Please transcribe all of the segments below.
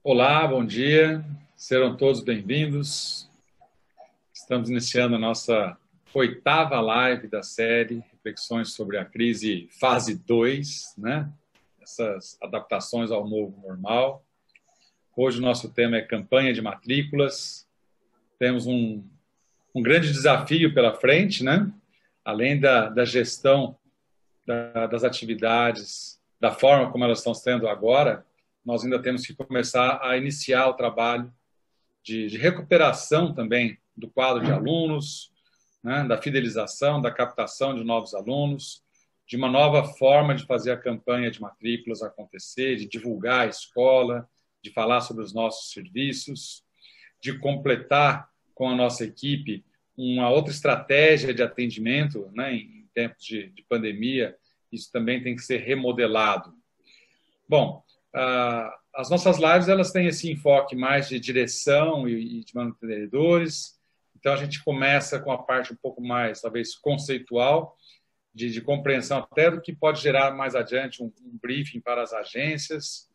Olá, bom dia. Serão todos bem-vindos. Estamos iniciando a nossa oitava live da série Reflexões sobre a Crise Fase 2, né? Essas adaptações ao novo normal. Hoje o nosso tema é campanha de matrículas. Temos um grande desafio pela frente, né? Além da gestão das atividades, da forma como elas estão sendo agora, nós ainda temos que começar a iniciar o trabalho de recuperação também do quadro de alunos, né, da fidelização, da captação de novos alunos, de uma nova forma de fazer a campanha de matrículas acontecer, de divulgar a escola, de falar sobre os nossos serviços, de completar com a nossa equipe uma outra estratégia de atendimento, né, em tempos de pandemia. Isso também tem que ser remodelado. Bom, as nossas lives elas têm esse enfoque mais de direção e de mantenedores. Então, a gente começa com a parte um pouco mais, talvez, conceitual, de compreensão até do que pode gerar mais adiante um briefing para as agências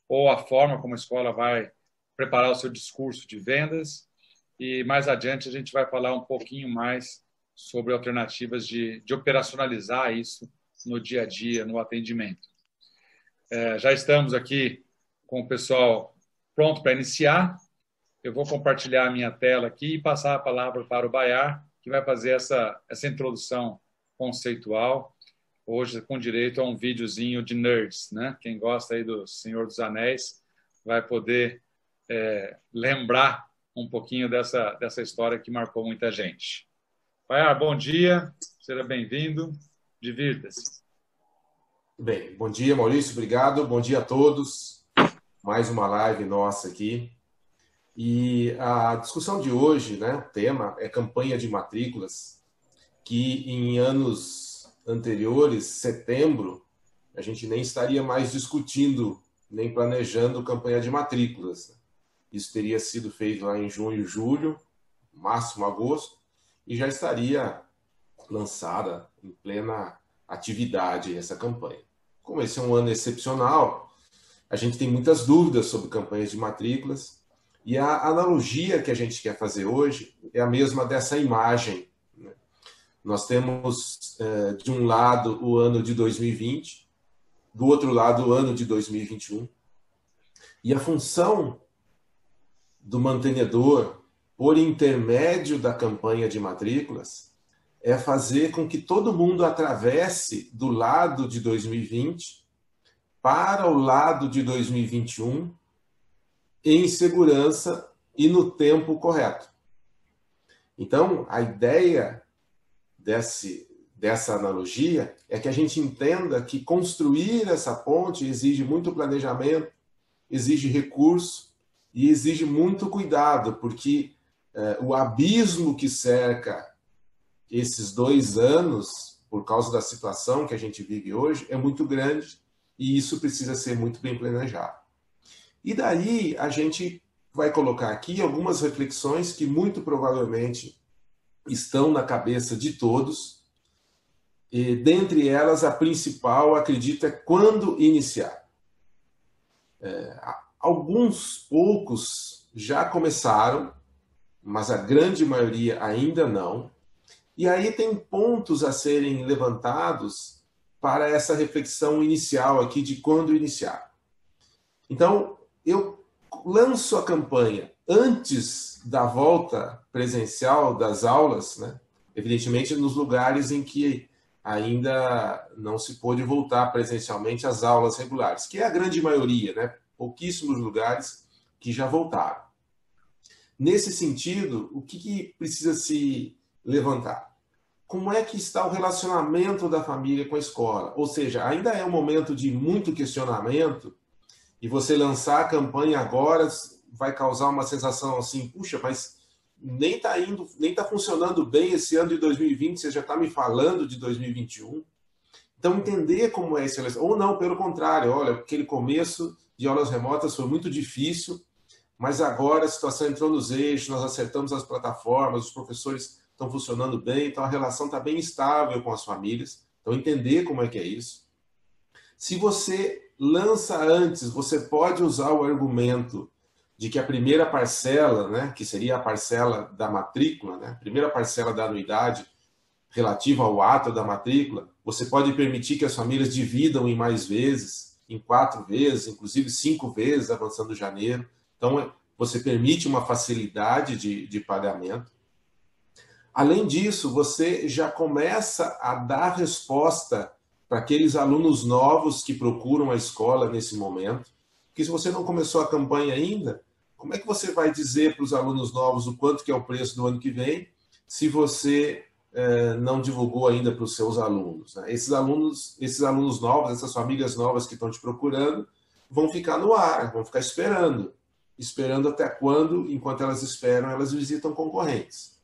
ou a forma como a escola vai preparar o seu discurso de vendas. E mais adiante a gente vai falar um pouquinho mais sobre alternativas de operacionalizar isso no dia a dia, no atendimento. Já estamos aqui com o pessoal pronto para iniciar. Eu vou compartilhar a minha tela aqui e passar a palavra para o Bayar, que vai fazer essa introdução conceitual, hoje com direito a um videozinho de nerds, né? Quem gosta aí do Senhor dos Anéis vai poder lembrar um pouquinho dessa história que marcou muita gente. Bayar, bom dia, seja bem-vindo, divirta-se. Bem, bom dia, Maurício, obrigado. Bom dia a todos. Mais uma live nossa aqui. E a discussão de hoje, né, o tema é campanha de matrículas, que em anos anteriores, setembro, a gente nem estaria mais discutindo, nem planejando campanha de matrículas. Isso teria sido feito lá em junho, julho, máximo agosto, e já estaria lançada em plena atividade essa campanha. Como esse é um ano excepcional, a gente tem muitas dúvidas sobre campanhas de matrículas, e a analogia que a gente quer fazer hoje é a mesma dessa imagem, né? Nós temos, de um lado, o ano de 2020, do outro lado, o ano de 2021, e a função do mantenedor, por intermédio da campanha de matrículas, é fazer com que todo mundo atravesse do lado de 2020 para o lado de 2021 em segurança e no tempo correto. Então, a ideia dessa analogia é que a gente entenda que construir essa ponte exige muito planejamento, exige recurso e exige muito cuidado, porque o abismo que cerca esses 2 anos, por causa da situação que a gente vive hoje, é muito grande e isso precisa ser muito bem planejado. E daí a gente vai colocar aqui algumas reflexões que muito provavelmente estão na cabeça de todos, e dentre elas a principal, acredito, é quando iniciar. Alguns poucos já começaram, mas a grande maioria ainda não. E aí tem pontos a serem levantados para essa reflexão inicial aqui de quando iniciar. Então, eu lanço a campanha antes da volta presencial das aulas, né? Evidentemente nos lugares em que ainda não se pôde voltar presencialmente às aulas regulares, que é a grande maioria, né? Pouquíssimos lugares que já voltaram. Nesse sentido, o que precisa se levantar? Como é que está o relacionamento da família com a escola? Ou seja, ainda é um momento de muito questionamento e você lançar a campanha agora vai causar uma sensação assim, puxa, mas nem está funcionando bem esse ano de 2020, você já está me falando de 2021. Então, entender como é esse relacionamento. Ou não, pelo contrário, olha, aquele começo de aulas remotas foi muito difícil, mas agora a situação entrou nos eixos, nós acertamos as plataformas, os professores estão funcionando bem, então a relação está bem estável com as famílias. Então, entender como é que é isso. Se você lança antes, você pode usar o argumento de que a primeira parcela, né, que seria a parcela da matrícula, né, a primeira parcela da anuidade relativa ao ato da matrícula, você pode permitir que as famílias dividam em mais vezes, em 4 vezes, inclusive 5 vezes, avançando janeiro. Então, você permite uma facilidade de pagamento. Além disso, você já começa a dar resposta para aqueles alunos novos que procuram a escola nesse momento. Porque se você não começou a campanha ainda, como é que você vai dizer para os alunos novos o quanto que é o preço do ano que vem, se você não divulgou ainda para os seus alunos, né? Esses alunos novos, essas famílias novas que estão te procurando, vão ficar no ar, vão ficar esperando até quando, enquanto elas esperam, elas visitam concorrentes.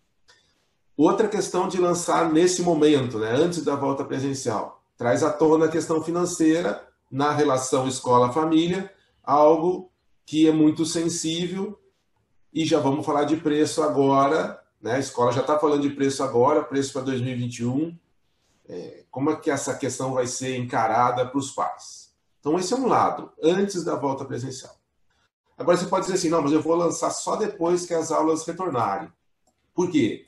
Outra questão de lançar nesse momento, né, antes da volta presencial, traz à tona a questão financeira na relação escola-família, algo que é muito sensível, e já vamos falar de preço agora, né? A escola já está falando de preço agora, preço para 2021, como é que essa questão vai ser encarada para os pais. Então esse é um lado, antes da volta presencial. Agora você pode dizer assim, não, mas eu vou lançar só depois que as aulas retornarem. Por quê?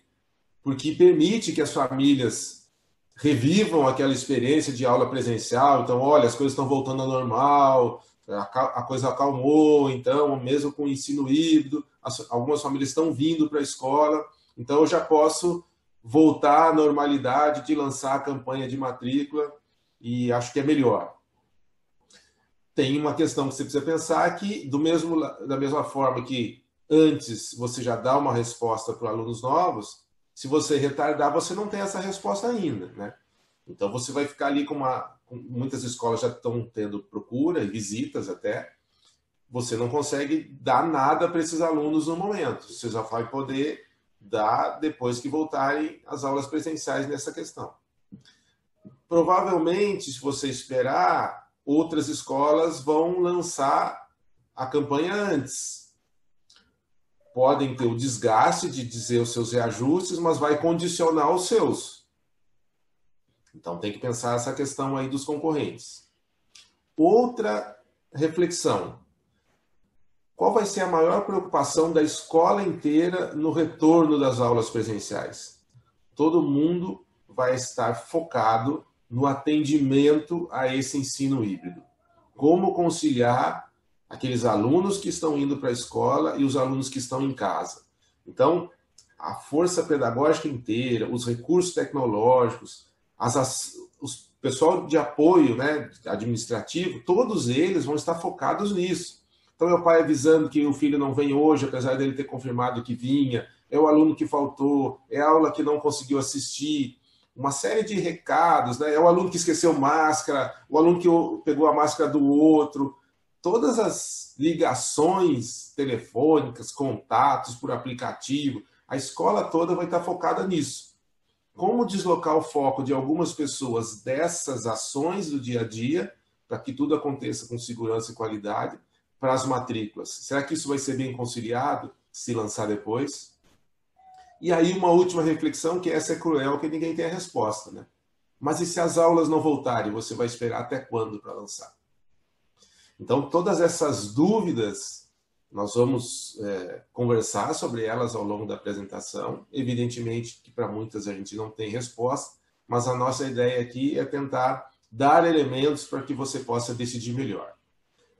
Porque permite que as famílias revivam aquela experiência de aula presencial. Então, olha, as coisas estão voltando ao normal, a coisa acalmou, então, mesmo com o ensino híbrido, algumas famílias estão vindo para a escola, então eu já posso voltar à normalidade de lançar a campanha de matrícula e acho que é melhor. Tem uma questão que você precisa pensar que, da mesma forma que antes você já dá uma resposta para alunos novos, se você retardar, você não tem essa resposta ainda, né? Então você vai ficar ali muitas escolas já estão tendo procura e visitas até. Você não consegue dar nada para esses alunos no momento. Você já vai poder dar depois que voltarem as aulas presenciais nessa questão. Provavelmente, se você esperar, outras escolas vão lançar a campanha antes. Podem ter o desgaste de dizer os seus reajustes, mas vai condicionar os seus. Então tem que pensar essa questão aí dos concorrentes. Outra reflexão. Qual vai ser a maior preocupação da escola inteira no retorno das aulas presenciais? Todo mundo vai estar focado no atendimento a esse ensino híbrido. Como conciliar aqueles alunos que estão indo para a escola e os alunos que estão em casa. Então, a força pedagógica inteira, os recursos tecnológicos, o pessoal de apoio, né, administrativo, todos eles vão estar focados nisso. Então, é o pai avisando que o filho não vem hoje, apesar dele ter confirmado que vinha, é o aluno que faltou, é a aula que não conseguiu assistir, uma série de recados, né? É o aluno que esqueceu máscara, o aluno que pegou a máscara do outro. Todas as ligações telefônicas, contatos por aplicativo, a escola toda vai estar focada nisso. Como deslocar o foco de algumas pessoas dessas ações do dia a dia, para que tudo aconteça com segurança e qualidade, para as matrículas? Será que isso vai ser bem conciliado se lançar depois? E aí uma última reflexão, que essa é cruel, que ninguém tem a resposta, né? Mas e se as aulas não voltarem, você vai esperar até quando para lançar? Então, todas essas dúvidas, nós vamos conversar sobre elas ao longo da apresentação. Evidentemente que para muitas a gente não tem resposta, mas a nossa ideia aqui é tentar dar elementos para que você possa decidir melhor.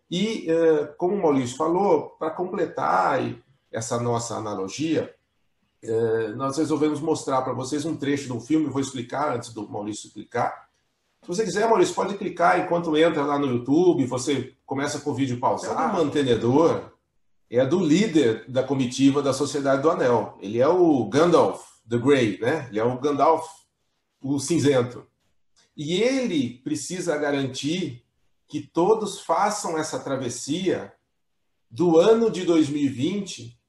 E, como o Maurício falou, para completar essa nossa analogia, nós resolvemos mostrar para vocês um trecho de um filme, vou explicar antes do Maurício clicar. Se você quiser, Maurício, pode clicar enquanto entra lá no YouTube, você começa com o vídeo pausado. O mantenedor é do líder da comitiva da Sociedade do Anel. Ele é o Gandalf the Grey, né? Ele é o Gandalf, o cinzento. E ele precisa garantir que todos façam essa travessia do ano de 2020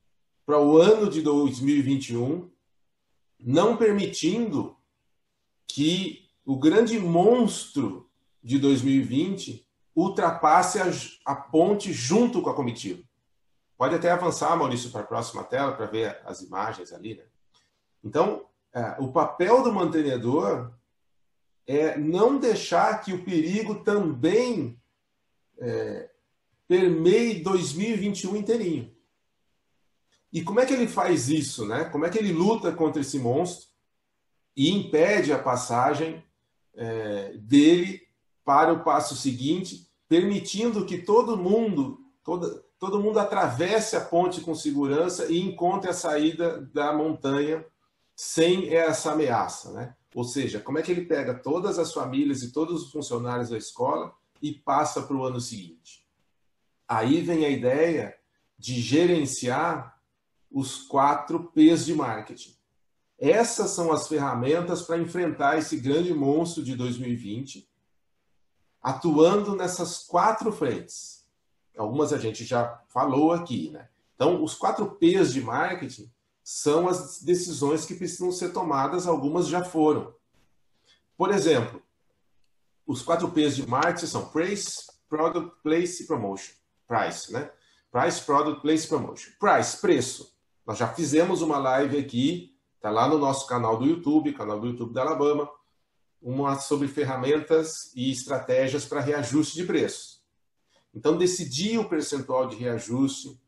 para o ano de 2021, não permitindo que o grande monstro de 2020 ultrapasse a ponte junto com a comitiva. Pode até avançar, Maurício, para a próxima tela, para ver as imagens ali, né? Então, o papel do mantenedor é não deixar que o perigo também permeie 2021 inteirinho. E como é que ele faz isso, né? Como é que ele luta contra esse monstro e impede a passagem dele para o passo seguinte, permitindo que todo mundo atravesse a ponte com segurança e encontre a saída da montanha sem essa ameaça, né? Ou seja, como é que ele pega todas as famílias e todos os funcionários da escola e passa para o ano seguinte? Aí vem a ideia de gerenciar os 4 P's de marketing. Essas são as ferramentas para enfrentar esse grande monstro de 2020, atuando nessas 4 frentes. Algumas a gente já falou aqui, né? Então, os 4 P's de marketing são as decisões que precisam ser tomadas, algumas já foram. Por exemplo, os 4 P's de marketing são Price, Product, Place e Promotion. Price, né? Price, Product, Place e Promotion. Price, preço. Nós já fizemos uma live aqui, está lá no nosso canal do YouTube da Alabama, uma sobre ferramentas e estratégias para reajuste de preços. Então, decidir o percentual de reajuste,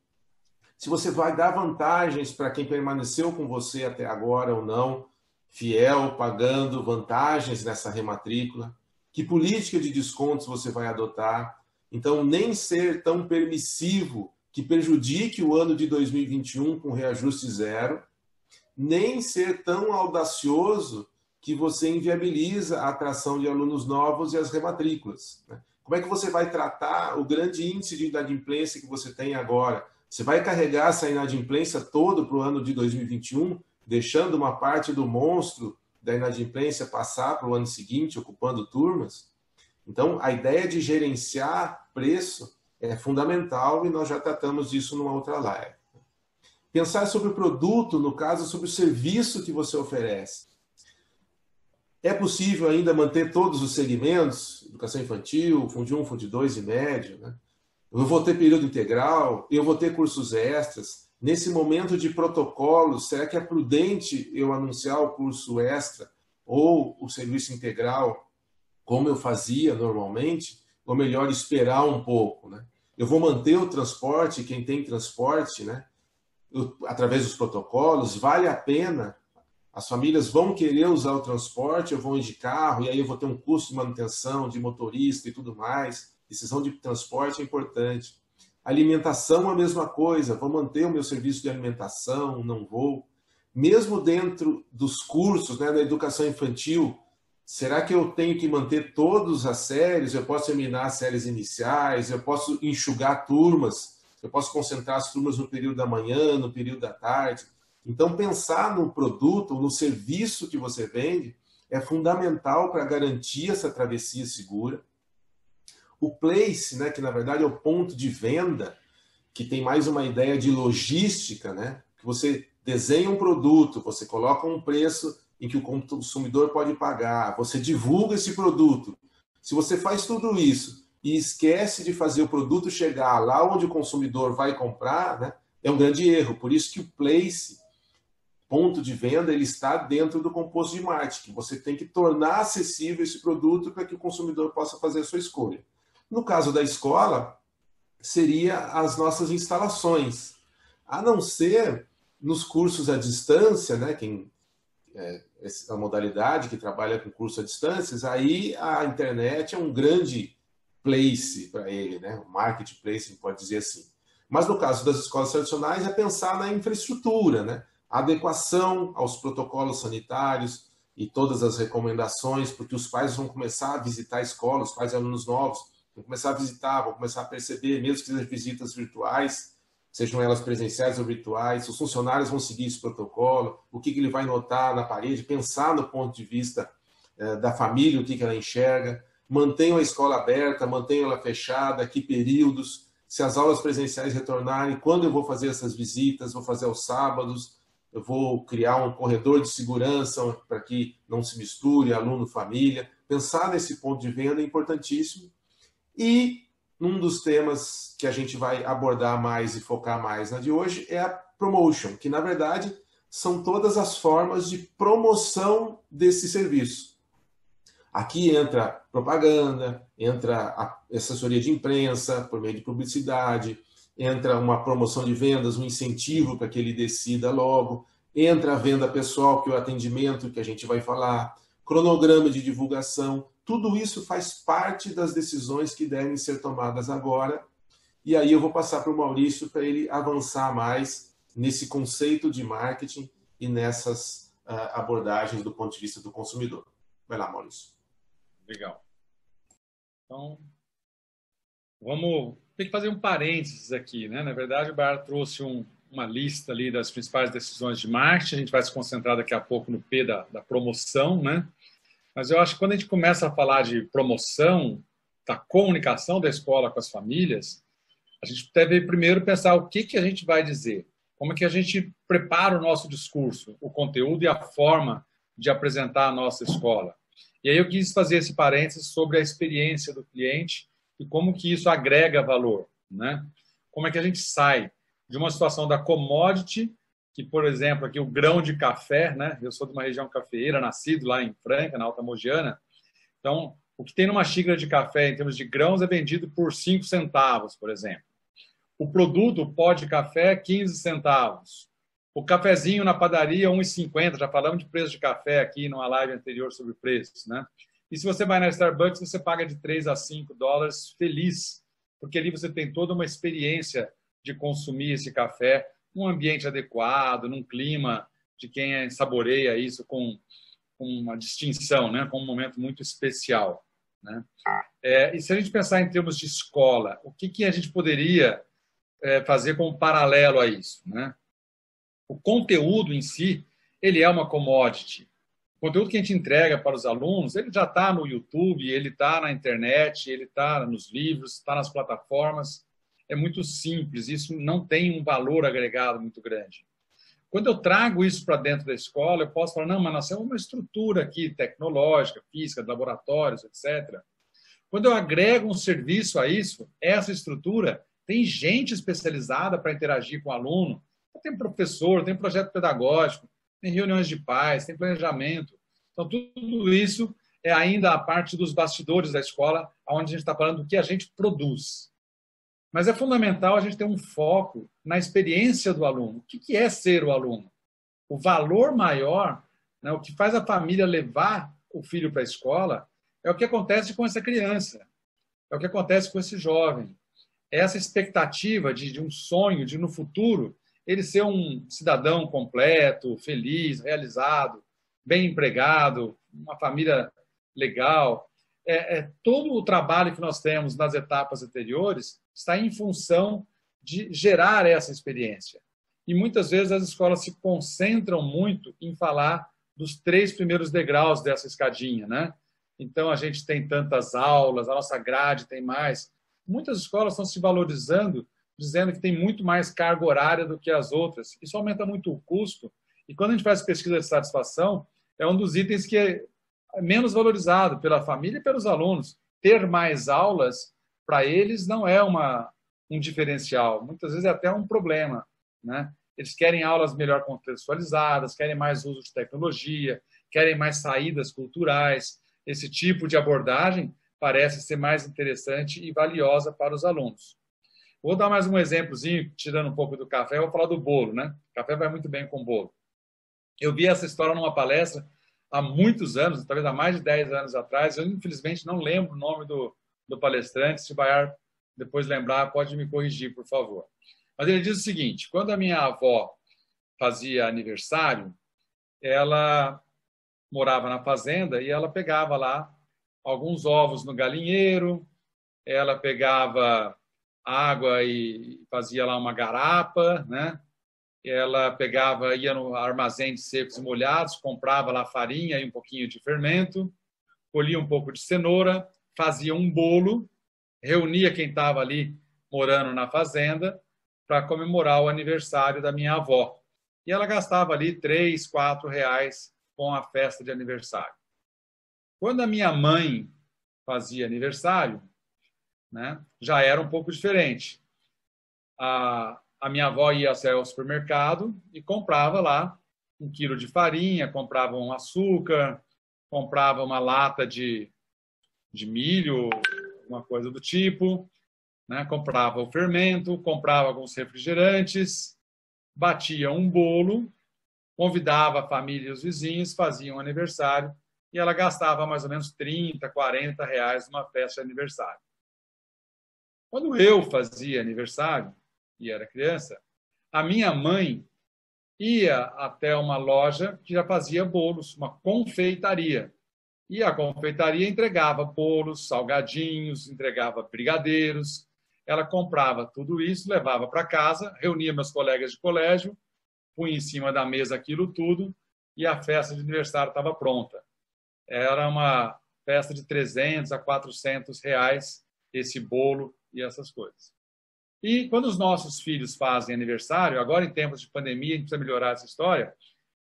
se você vai dar vantagens para quem permaneceu com você até agora ou não, fiel, pagando vantagens nessa rematrícula, que política de descontos você vai adotar. Então, nem ser tão permissivo que prejudique o ano de 2021 com reajuste zero, nem ser tão audacioso que você inviabiliza a atração de alunos novos e as rematrículas. Como é que você vai tratar o grande índice de inadimplência que você tem agora? Você vai carregar essa inadimplência toda para o ano de 2021, deixando uma parte do monstro da inadimplência passar para o ano seguinte, ocupando turmas? Então, a ideia de gerenciar preço é fundamental e nós já tratamos disso numa outra live. Pensar sobre o produto, no caso, sobre o serviço que você oferece. É possível ainda manter todos os segmentos, educação infantil, Fundo 1, Fundo 2 e médio, né? Eu vou ter período integral, eu vou ter cursos extras. Nesse momento de protocolo, será que é prudente eu anunciar o curso extra ou o serviço integral, como eu fazia normalmente, ou melhor esperar um pouco, né? Eu vou manter o transporte, quem tem transporte, né? Através dos protocolos, vale a pena? As famílias vão querer usar o transporte, eu vou ir de carro, e aí eu vou ter um custo de manutenção, de motorista e tudo mais. Decisão de transporte é importante. Alimentação, a mesma coisa. Vou manter o meu serviço de alimentação, não vou. Mesmo dentro dos cursos, né, da educação infantil, será que eu tenho que manter todas as séries? Eu posso terminar as séries iniciais, eu posso enxugar turmas, eu posso concentrar as turmas no período da manhã, no período da tarde. Então, pensar no produto, no serviço que você vende, é fundamental para garantir essa travessia segura. O place, né, que na verdade é o ponto de venda, que tem mais uma ideia de logística, né, que você desenha um produto, você coloca um preço em que o consumidor pode pagar, você divulga esse produto. Se você faz tudo isso e esquece de fazer o produto chegar lá onde o consumidor vai comprar, né, é um grande erro. Por isso que o place, ponto de venda, ele está dentro do composto de marketing. Você tem que tornar acessível esse produto para que o consumidor possa fazer a sua escolha. No caso da escola, seria as nossas instalações. A não ser nos cursos à distância, né, a modalidade que trabalha com curso à distância, aí a internet é um grande place para ele, né, um marketplace, pode dizer assim. Mas no caso das escolas tradicionais é pensar na infraestrutura, né, a adequação aos protocolos sanitários e todas as recomendações, porque os pais vão começar a visitar a escola, os pais e alunos novos vão começar a visitar, vão começar a perceber, mesmo que sejam visitas virtuais, sejam elas presenciais ou virtuais, os funcionários vão seguir esse protocolo, o que ele vai notar na parede, pensar no ponto de vista da família, o que ela enxerga, mantenham a escola aberta, mantenham ela fechada, que períodos, se as aulas presenciais retornarem, quando eu vou fazer essas visitas, vou fazer aos sábados, eu vou criar um corredor de segurança para que não se misture aluno-família. Pensar nesse ponto de venda é importantíssimo. E um dos temas que a gente vai abordar mais e focar mais na de hoje é a promotion, que na verdade são todas as formas de promoção desse serviço. Aqui entra propaganda, entra a assessoria de imprensa por meio de publicidade, entra uma promoção de vendas, um incentivo para que ele decida logo, entra a venda pessoal, que é o atendimento que a gente vai falar, cronograma de divulgação, tudo isso faz parte das decisões que devem ser tomadas agora. E aí eu vou passar para o Maurício para ele avançar mais nesse conceito de marketing e nessas abordagens do ponto de vista do consumidor. Vai lá, Maurício. Legal. Então, vamos ter que fazer um parênteses aqui, né? Na verdade, o Bar trouxe uma lista ali das principais decisões de marketing. A gente vai se concentrar daqui a pouco no P da promoção, né? Mas eu acho que quando a gente começa a falar de promoção, da comunicação da escola com as famílias, a gente deve primeiro pensar o que a gente vai dizer, como é que a gente prepara o nosso discurso, o conteúdo e a forma de apresentar a nossa escola. E aí eu quis fazer esse parênteses sobre a experiência do cliente e como que isso agrega valor, né? Como é que a gente sai de uma situação da commodity, que, por exemplo, aqui o grão de café, né? Eu sou de uma região cafeeira, nascido lá em Franca, na Alta Mogiana. Então, o que tem numa xícara de café em termos de grãos é vendido por 5 centavos, por exemplo. O produto, o pó de café, 15 centavos. O cafezinho na padaria, 1,50. Já falamos de preço de café aqui numa live anterior sobre preços, né? E se você vai na Starbucks, você paga de 3 a 5 dólares feliz, porque ali você tem toda uma experiência de consumir esse café num ambiente adequado, num clima de quem saboreia isso com uma distinção, né? Com um momento muito especial, né? E se a gente pensar em termos de escola, o que a gente poderia fazer como paralelo a isso, né? O conteúdo em si, ele é uma commodity. O conteúdo que a gente entrega para os alunos, ele já está no YouTube, ele está na internet, ele está nos livros, está nas plataformas. É muito simples, isso não tem um valor agregado muito grande. Quando eu trago isso para dentro da escola, eu posso falar, não, mas nós temos uma estrutura aqui tecnológica, física, de laboratórios, etc. Quando eu agrego um serviço a isso, essa estrutura tem gente especializada para interagir com o aluno, tem professor, tem projeto pedagógico, tem reuniões de pais, tem planejamento. Então, tudo isso é ainda a parte dos bastidores da escola, onde a gente está falando do que a gente produz. Mas é fundamental a gente ter um foco na experiência do aluno. O que é ser o aluno? O valor maior, né, o que faz a família levar o filho para a escola, é o que acontece com essa criança, é o que acontece com esse jovem. É essa expectativa de um sonho, de no futuro ele ser um cidadão completo, feliz, realizado, bem empregado, uma família legal. Todo o trabalho que nós temos nas etapas anteriores está em função de gerar essa experiência. E muitas vezes as escolas se concentram muito em falar dos 3 primeiros degraus dessa escadinha, né? Então a gente tem tantas aulas, a nossa grade tem mais. Muitas escolas estão se valorizando, dizendo que tem muito mais carga horária do que as outras. Isso aumenta muito o custo. E quando a gente faz pesquisa de satisfação, é um dos itens que é menos valorizado pela família e pelos alunos. Ter mais aulas, para eles, não é um diferencial. Muitas vezes é até um problema, né? Eles querem aulas melhor contextualizadas, querem mais uso de tecnologia, querem mais saídas culturais. Esse tipo de abordagem parece ser mais interessante e valiosa para os alunos. Vou dar mais um exemplozinho, tirando um pouco do café, eu vou falar do bolo, né? O café vai muito bem com bolo. Eu vi essa história numa palestra há muitos anos, talvez há mais de 10 anos atrás. Eu, infelizmente, não lembro o nome do palestrante. Se o Baiar depois lembrar, pode me corrigir, por favor. Mas ele diz o seguinte, quando a minha avó fazia aniversário, ela morava na fazenda e ela pegava lá alguns ovos no galinheiro, ela pegava água e fazia lá uma garapa, né? Ela pegava, ia no armazém de secos e molhados, comprava lá farinha e um pouquinho de fermento, colhia um pouco de cenoura, fazia um bolo, reunia quem estava ali morando na fazenda para comemorar o aniversário da minha avó. E ela gastava ali 3, 4 reais com a festa de aniversário. Quando a minha mãe fazia aniversário, né, já era um pouco diferente. A minha avó ia ao supermercado e comprava lá 1 quilo de farinha, comprava um açúcar, comprava uma lata de milho, uma coisa do tipo, né? Comprava o fermento, comprava alguns refrigerantes, batia um bolo, convidava a família e os vizinhos, fazia um aniversário e ela gastava mais ou menos 30, 40 reais numa festa de aniversário. Quando eu fazia aniversário e era criança, a minha mãe ia até uma loja que já fazia bolos, uma confeitaria. E a confeitaria entregava bolos, salgadinhos, entregava brigadeiros. Ela comprava tudo isso, levava para casa, reunia meus colegas de colégio, punha em cima da mesa aquilo tudo e a festa de aniversário estava pronta. Era uma festa de 300 a 400 reais esse bolo e essas coisas. E quando os nossos filhos fazem aniversário, agora em tempos de pandemia, a gente precisa melhorar essa história,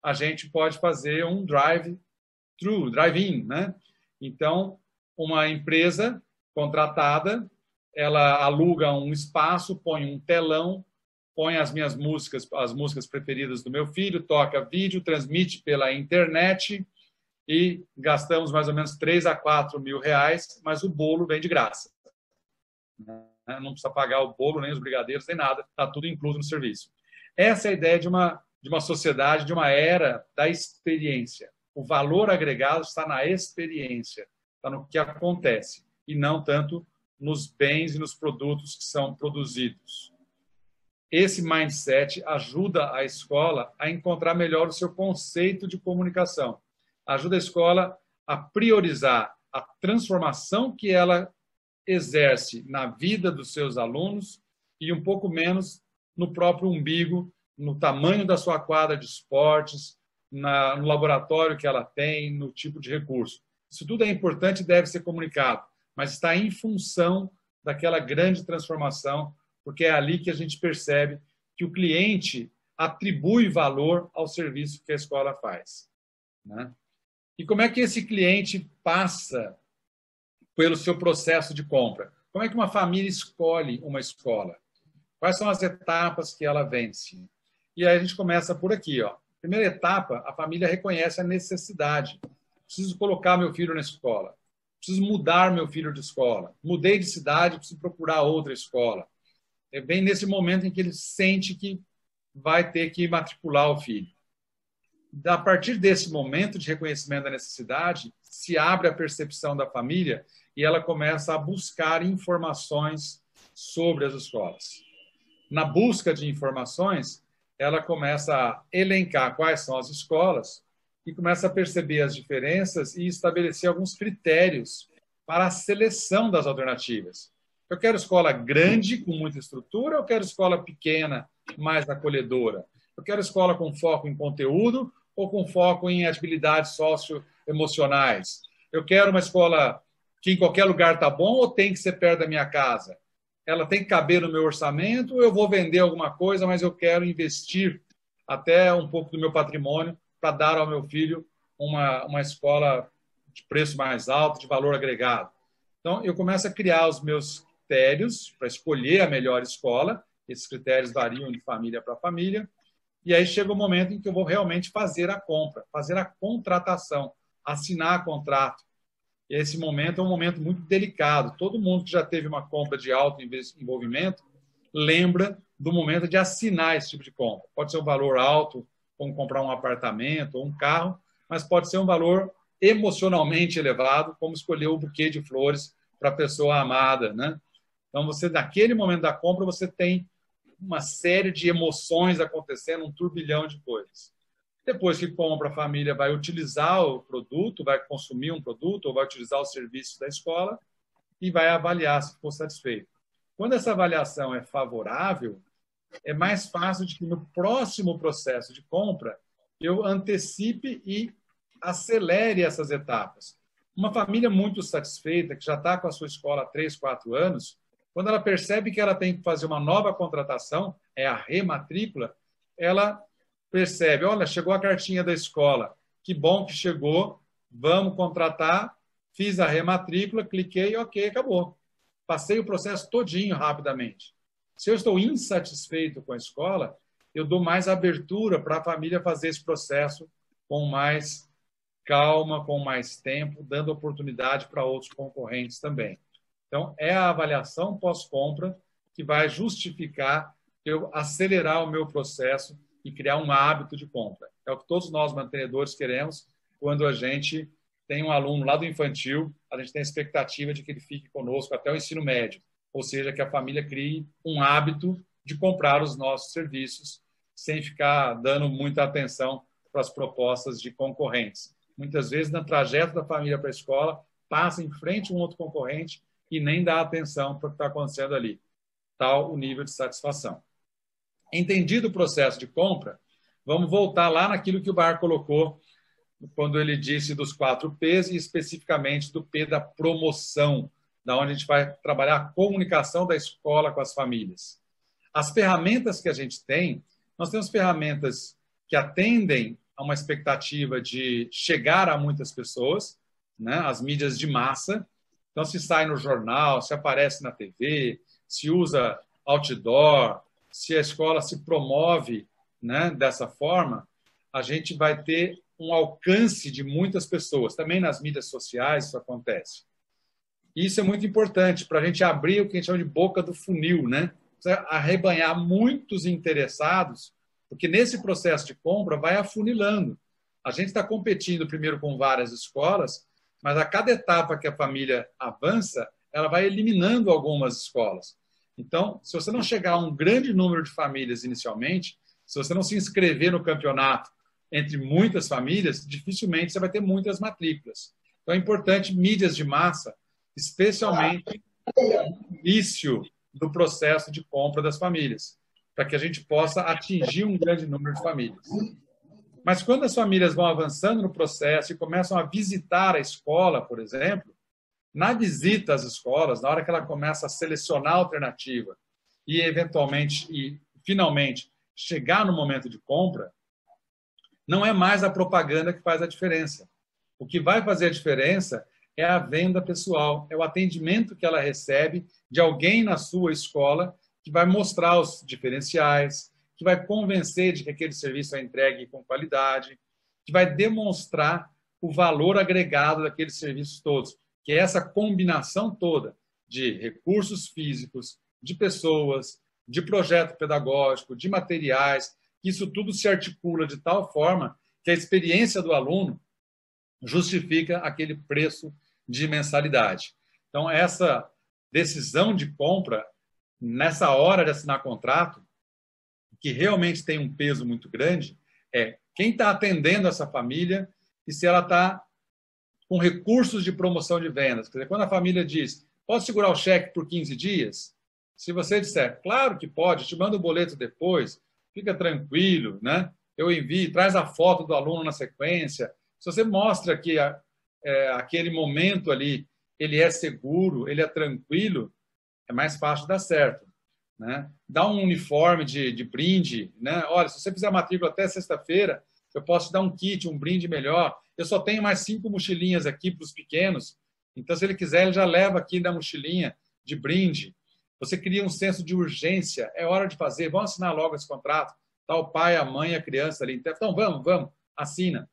a gente pode fazer um drive-thru, drive-in, né? Então, uma empresa contratada, ela aluga um espaço, põe um telão, põe as minhas músicas, as músicas preferidas do meu filho, toca vídeo, transmite pela internet e gastamos mais ou menos 3 a 4 mil reais, mas o bolo vem de graça. Não precisa pagar o bolo, nem os brigadeiros, nem nada, está tudo incluso no serviço. Essa é a ideia de uma sociedade, de uma era da experiência. O valor agregado está na experiência, está no que acontece, e não tanto nos bens e nos produtos que são produzidos. Esse mindset ajuda a escola a encontrar melhor o seu conceito de comunicação. Ajuda a escola a priorizar a transformação que ela exerce na vida dos seus alunos e um pouco menos no próprio umbigo, no tamanho da sua quadra de esportes, no laboratório que ela tem, no tipo de recurso. Isso tudo é importante e deve ser comunicado, mas está em função daquela grande transformação, porque é ali que a gente percebe que o cliente atribui valor ao serviço que a escola faz, né? E como é que esse cliente passa pelo seu processo de compra? Como é que uma família escolhe uma escola? Quais são as etapas que ela vence? E aí a gente começa por aqui, ó. Primeira etapa, a família reconhece a necessidade. Preciso colocar meu filho na escola. Preciso mudar meu filho de escola. Mudei de cidade, preciso procurar outra escola. É bem nesse momento em que ele sente que vai ter que matricular o filho. A partir desse momento de reconhecimento da necessidade, se abre a percepção da família e ela começa a buscar informações sobre as escolas. Na busca de informações, ela começa a elencar quais são as escolas e começa a perceber as diferenças e estabelecer alguns critérios para a seleção das alternativas. Eu quero escola grande, com muita estrutura, ou eu quero escola pequena, mais acolhedora? Eu quero escola com foco em conteúdo ou com foco em habilidades socioemocionais? Eu quero uma escola que em qualquer lugar está bom ou tem que ser perto da minha casa? Ela tem que caber no meu orçamento ou eu vou vender alguma coisa, mas eu quero investir até um pouco do meu patrimônio para dar ao meu filho uma escola de preço mais alto, de valor agregado? Então, eu começo a criar os meus critérios para escolher a melhor escola. Esses critérios variam de família para família. E aí chega o momento em que eu vou realmente fazer a compra, fazer a contratação, assinar contrato. E esse momento é um momento muito delicado. Todo mundo que já teve uma compra de alto envolvimento lembra do momento de assinar esse tipo de compra. Pode ser um valor alto, como comprar um apartamento ou um carro, mas pode ser um valor emocionalmente elevado, como escolher o buquê de flores para a pessoa amada, né? Então, você, naquele momento da compra, você tem uma série de emoções acontecendo, um turbilhão de coisas. Depois que compra, a família vai utilizar o produto, vai consumir um produto ou vai utilizar os serviços da escola e vai avaliar se ficou satisfeito. Quando essa avaliação é favorável, é mais fácil de que no próximo processo de compra eu antecipe e acelere essas etapas. Uma família muito satisfeita, que já está com a sua escola há 3, 4 anos, quando ela percebe que ela tem que fazer uma nova contratação, é a rematrícula, ela percebe, olha, chegou a cartinha da escola, que bom que chegou, vamos contratar, fiz a rematrícula, cliquei, ok, acabou. Passei o processo todinho rapidamente. Se eu estou insatisfeito com a escola, eu dou mais abertura para a família fazer esse processo com mais calma, com mais tempo, dando oportunidade para outros concorrentes também. Então, é a avaliação pós-compra que vai justificar eu acelerar o meu processo e criar um hábito de compra. É o que todos nós, mantenedores, queremos quando a gente tem um aluno lá do infantil, a gente tem a expectativa de que ele fique conosco até o ensino médio, ou seja, que a família crie um hábito de comprar os nossos serviços sem ficar dando muita atenção para as propostas de concorrentes. Muitas vezes, no trajeto da família para a escola, passa em frente a um outro concorrente e nem dá atenção para o que está acontecendo ali. Tal o nível de satisfação. Entendido o processo de compra, vamos voltar lá naquilo que o Bar colocou quando ele disse dos 4 P's e especificamente do P da promoção, da onde a gente vai trabalhar a comunicação da escola com as famílias. As ferramentas que a gente tem, nós temos ferramentas que atendem a uma expectativa de chegar a muitas pessoas, né? As mídias de massa. Então, se sai no jornal, se aparece na TV, se usa outdoor, se a escola se promove, né, dessa forma, a gente vai ter um alcance de muitas pessoas. Também nas mídias sociais isso acontece. E isso é muito importante para a gente abrir o que a gente chama de boca do funil, né? Arrebanhar muitos interessados, porque nesse processo de compra vai afunilando. A gente está competindo primeiro com várias escolas, mas a cada etapa que a família avança, ela vai eliminando algumas escolas. Então, se você não chegar a um grande número de famílias inicialmente, se você não se inscrever no campeonato entre muitas famílias, dificilmente você vai ter muitas matrículas. Então, é importante mídias de massa, especialmente no início do processo de compra das famílias, para que a gente possa atingir um grande número de famílias. Mas quando as famílias vão avançando no processo e começam a visitar a escola, por exemplo, na visita às escolas, na hora que ela começa a selecionar a alternativa e, eventualmente, e finalmente, chegar no momento de compra, não é mais a propaganda que faz a diferença. O que vai fazer a diferença é a venda pessoal, é o atendimento que ela recebe de alguém na sua escola que vai mostrar os diferenciais, que vai convencer de que aquele serviço é entregue com qualidade, que vai demonstrar o valor agregado daqueles serviços todos, que é essa combinação toda de recursos físicos, de pessoas, de projeto pedagógico, de materiais, isso tudo se articula de tal forma que a experiência do aluno justifica aquele preço de mensalidade. Então, essa decisão de compra, nessa hora de assinar contrato, que realmente tem um peso muito grande, é quem está atendendo essa família e se ela está com recursos de promoção de vendas. Quer dizer, quando a família diz, pode segurar o cheque por 15 dias? Se você disser, claro que pode, te mando o boleto depois, fica tranquilo, né? Eu envio, traz a foto do aluno na sequência. Se você mostra que aquele momento ali, ele é seguro, ele é tranquilo, é mais fácil dar certo, né? Dá um uniforme de brinde, né? Olha, se você fizer a matrícula até sexta-feira, eu posso te dar um kit, um brinde melhor. Eu só tenho mais 5 mochilinhas aqui para os pequenos, então, se ele quiser, ele já leva aqui da mochilinha de brinde. Você cria um senso de urgência, é hora de fazer, vamos assinar logo esse contrato. Tá o pai, a mãe, a criança ali. Então, vamos, assina.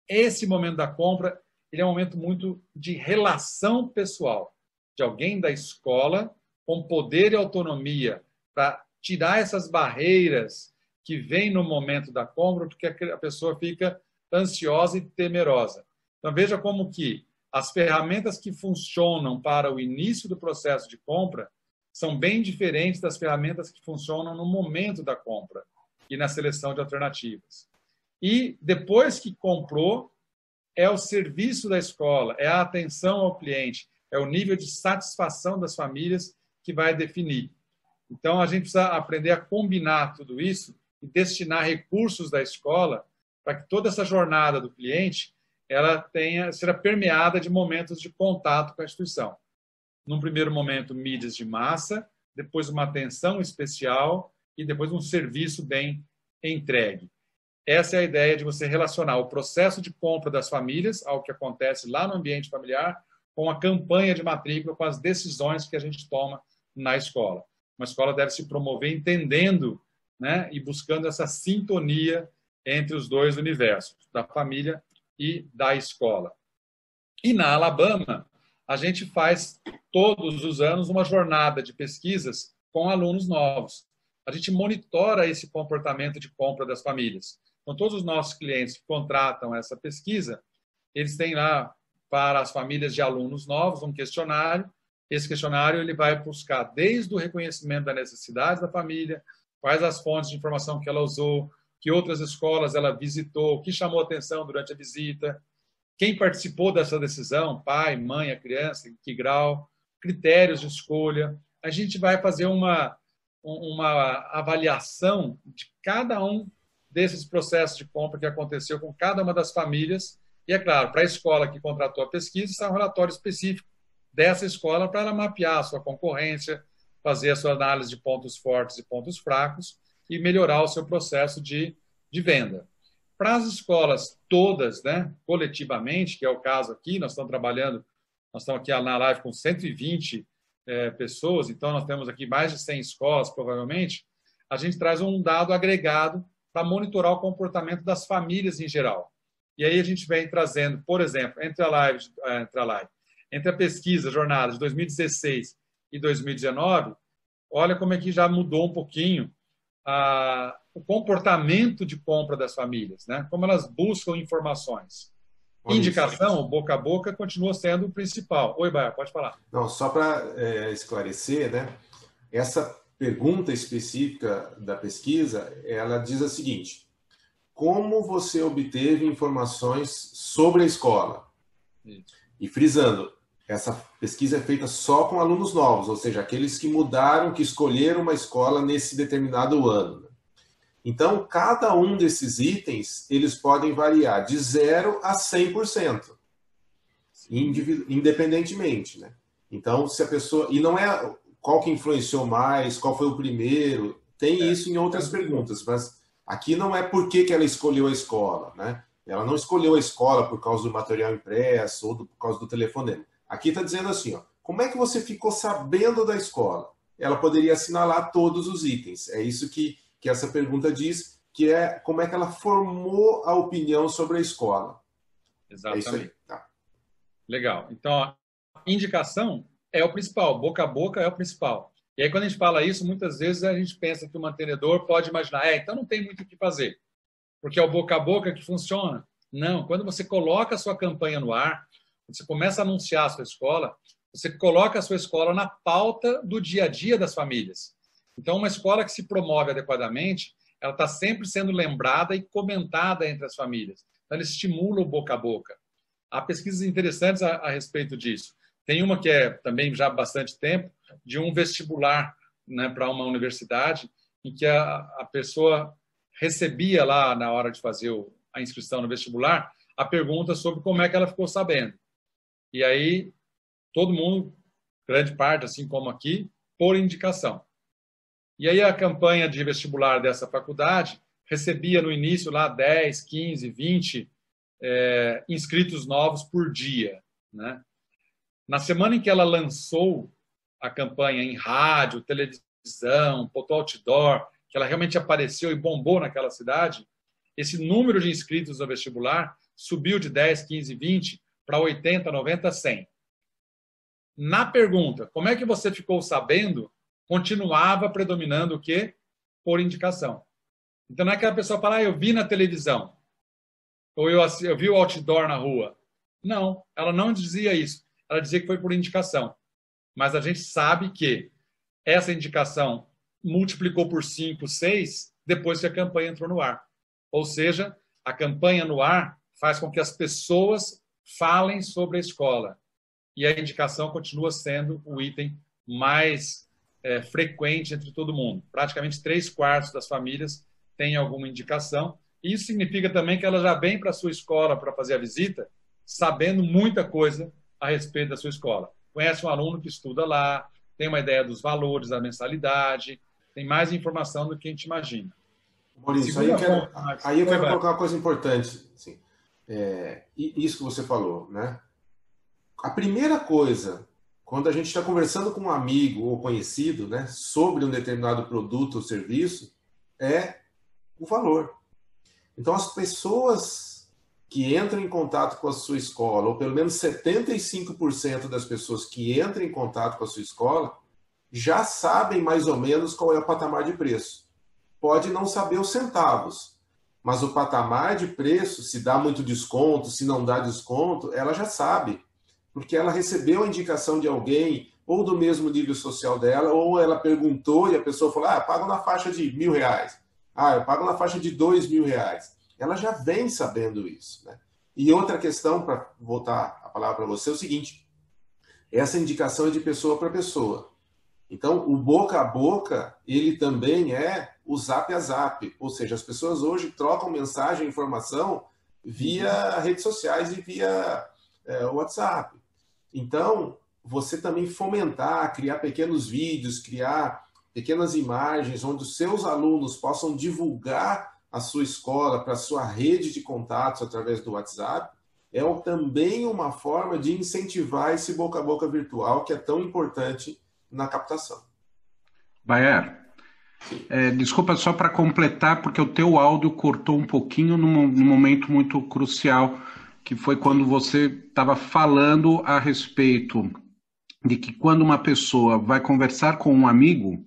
Esse momento da compra, ele é um momento muito de relação pessoal, de alguém da escola com poder e autonomia para tirar essas barreiras que vêm no momento da compra, porque a pessoa fica ansiosa e temerosa. Então, veja como que as ferramentas que funcionam para o início do processo de compra são bem diferentes das ferramentas que funcionam no momento da compra e na seleção de alternativas. E depois que comprou, é o serviço da escola, é a atenção ao cliente, é o nível de satisfação das famílias que vai definir. Então, a gente precisa aprender a combinar tudo isso e destinar recursos da escola para que toda essa jornada do cliente ela seja permeada de momentos de contato com a instituição. Num primeiro momento, mídias de massa, depois uma atenção especial e depois um serviço bem entregue. Essa é a ideia de você relacionar o processo de compra das famílias, ao que acontece lá no ambiente familiar, com a campanha de matrícula, com as decisões que a gente toma na escola. Uma escola deve se promover entendendo, né, e buscando essa sintonia entre os dois universos, da família e da escola. E na Alabama, a gente faz todos os anos uma jornada de pesquisas com alunos novos. A gente monitora esse comportamento de compra das famílias. Então, todos os nossos clientes que contratam essa pesquisa, eles têm lá, para as famílias de alunos novos, um questionário. Esse questionário ele vai buscar desde o reconhecimento da necessidade da família, quais as fontes de informação que ela usou, que outras escolas ela visitou, o que chamou atenção durante a visita, quem participou dessa decisão, pai, mãe, a criança, em que grau, critérios de escolha. A gente vai fazer uma avaliação de cada um desses processos de compra que aconteceu com cada uma das famílias. E, é claro, para a escola que contratou a pesquisa, está um relatório específico dessa escola para ela mapear a sua concorrência, fazer a sua análise de pontos fortes e pontos fracos e melhorar o seu processo de venda. Para as escolas todas, né, coletivamente, que é o caso aqui, nós estamos aqui na live com 120 pessoas, então nós temos aqui mais de 100 escolas, provavelmente, a gente traz um dado agregado para monitorar o comportamento das famílias em geral. E aí a gente vem trazendo, por exemplo, entre a pesquisa, a jornada de 2016 e 2019, olha como é que já mudou um pouquinho o comportamento de compra das famílias, né? Como elas buscam informações. Indicação, boca a boca, continua sendo o principal. Oi, Baia, pode falar. Não, só para esclarecer, né? Essa pergunta específica da pesquisa, ela diz a seguinte: como você obteve informações sobre a escola? Isso. E frisando, essa pesquisa é feita só com alunos novos, ou seja, aqueles que mudaram, que escolheram uma escola nesse determinado ano. Então, cada um desses itens, eles podem variar de 0 a 100%, independentemente, né? Então, se a pessoa... E não é qual que influenciou mais, qual foi o primeiro, tem isso em outras perguntas, mas aqui não é por que ela escolheu a escola, né? Ela não escolheu a escola por causa do material impresso ou por causa do telefonema. Aqui está dizendo assim, ó, como é que você ficou sabendo da escola? Ela poderia assinalar todos os itens. É isso que essa pergunta diz, que é como é que ela formou a opinião sobre a escola. Exatamente. É isso aí. Tá. Legal. Então, a indicação é o principal, boca a boca é o principal. E aí, quando a gente fala isso, muitas vezes a gente pensa que o mantenedor pode imaginar, então não tem muito o que fazer, porque é o boca a boca que funciona. Não, quando você coloca a sua campanha no ar, você começa a anunciar a sua escola, você coloca a sua escola na pauta do dia a dia das famílias. Então, uma escola que se promove adequadamente, ela está sempre sendo lembrada e comentada entre as famílias. Então, ela estimula o boca a boca. Há pesquisas interessantes a respeito disso. Tem uma que é também já há bastante tempo, de um vestibular, né, para uma universidade, em que a pessoa recebia lá, na hora de fazer a inscrição no vestibular, a pergunta sobre como é que ela ficou sabendo. E aí, todo mundo, grande parte, assim como aqui, por indicação. E aí a campanha de vestibular dessa faculdade recebia no início lá 10, 15, 20 inscritos novos por dia, né? Na semana em que ela lançou a campanha em rádio, televisão, botou outdoor, que ela realmente apareceu e bombou naquela cidade, esse número de inscritos ao vestibular subiu de 10, 15, 20 para 80, 90, 100. Na pergunta, como é que você ficou sabendo, continuava predominando o quê? Por indicação. Então, não é aquela pessoa fala, eu vi na televisão, ou eu vi o outdoor na rua. Não, ela não dizia isso. Ela dizia que foi por indicação. Mas a gente sabe que essa indicação multiplicou por 5, 6, depois que a campanha entrou no ar. Ou seja, a campanha no ar faz com que as pessoas falem sobre a escola. E a indicação continua sendo o item mais frequente entre todo mundo. Praticamente 3/4 das famílias têm alguma indicação. Isso significa também que ela já vem para a sua escola para fazer a visita sabendo muita coisa a respeito da sua escola. Conhece um aluno que estuda lá, tem uma ideia dos valores, da mensalidade, tem mais informação do que a gente imagina. Maurício, aí eu quero colocar uma coisa importante. Assim, isso que você falou, né? A primeira coisa, quando a gente está conversando com um amigo ou conhecido, né, sobre um determinado produto ou serviço, é o valor. Então, as pessoas que entram em contato com a sua escola, ou pelo menos 75% das pessoas que entram em contato com a sua escola, já sabem mais ou menos qual é o patamar de preço. Pode não saber os centavos, mas o patamar de preço, se dá muito desconto, se não dá desconto, ela já sabe, porque ela recebeu a indicação de alguém, ou do mesmo nível social dela, ou ela perguntou e a pessoa falou, eu pago na faixa de R$1.000. Eu pago na faixa de R$2.000. Ela já vem sabendo isso, né? E outra questão, para voltar a palavra para você, é o seguinte, essa indicação é de pessoa para pessoa. Então, o boca a boca, ele também é o zap a zap, ou seja, as pessoas hoje trocam mensagem, informação via redes sociais e via WhatsApp. Então, você também fomentar, criar pequenos vídeos, criar pequenas imagens onde os seus alunos possam divulgar a sua escola para a sua rede de contatos através do WhatsApp, é também uma forma de incentivar esse boca a boca virtual que é tão importante na captação. Baer, desculpa só para completar, porque o teu áudio cortou um pouquinho num momento muito crucial, que foi quando você estava falando a respeito de que quando uma pessoa vai conversar com um amigo,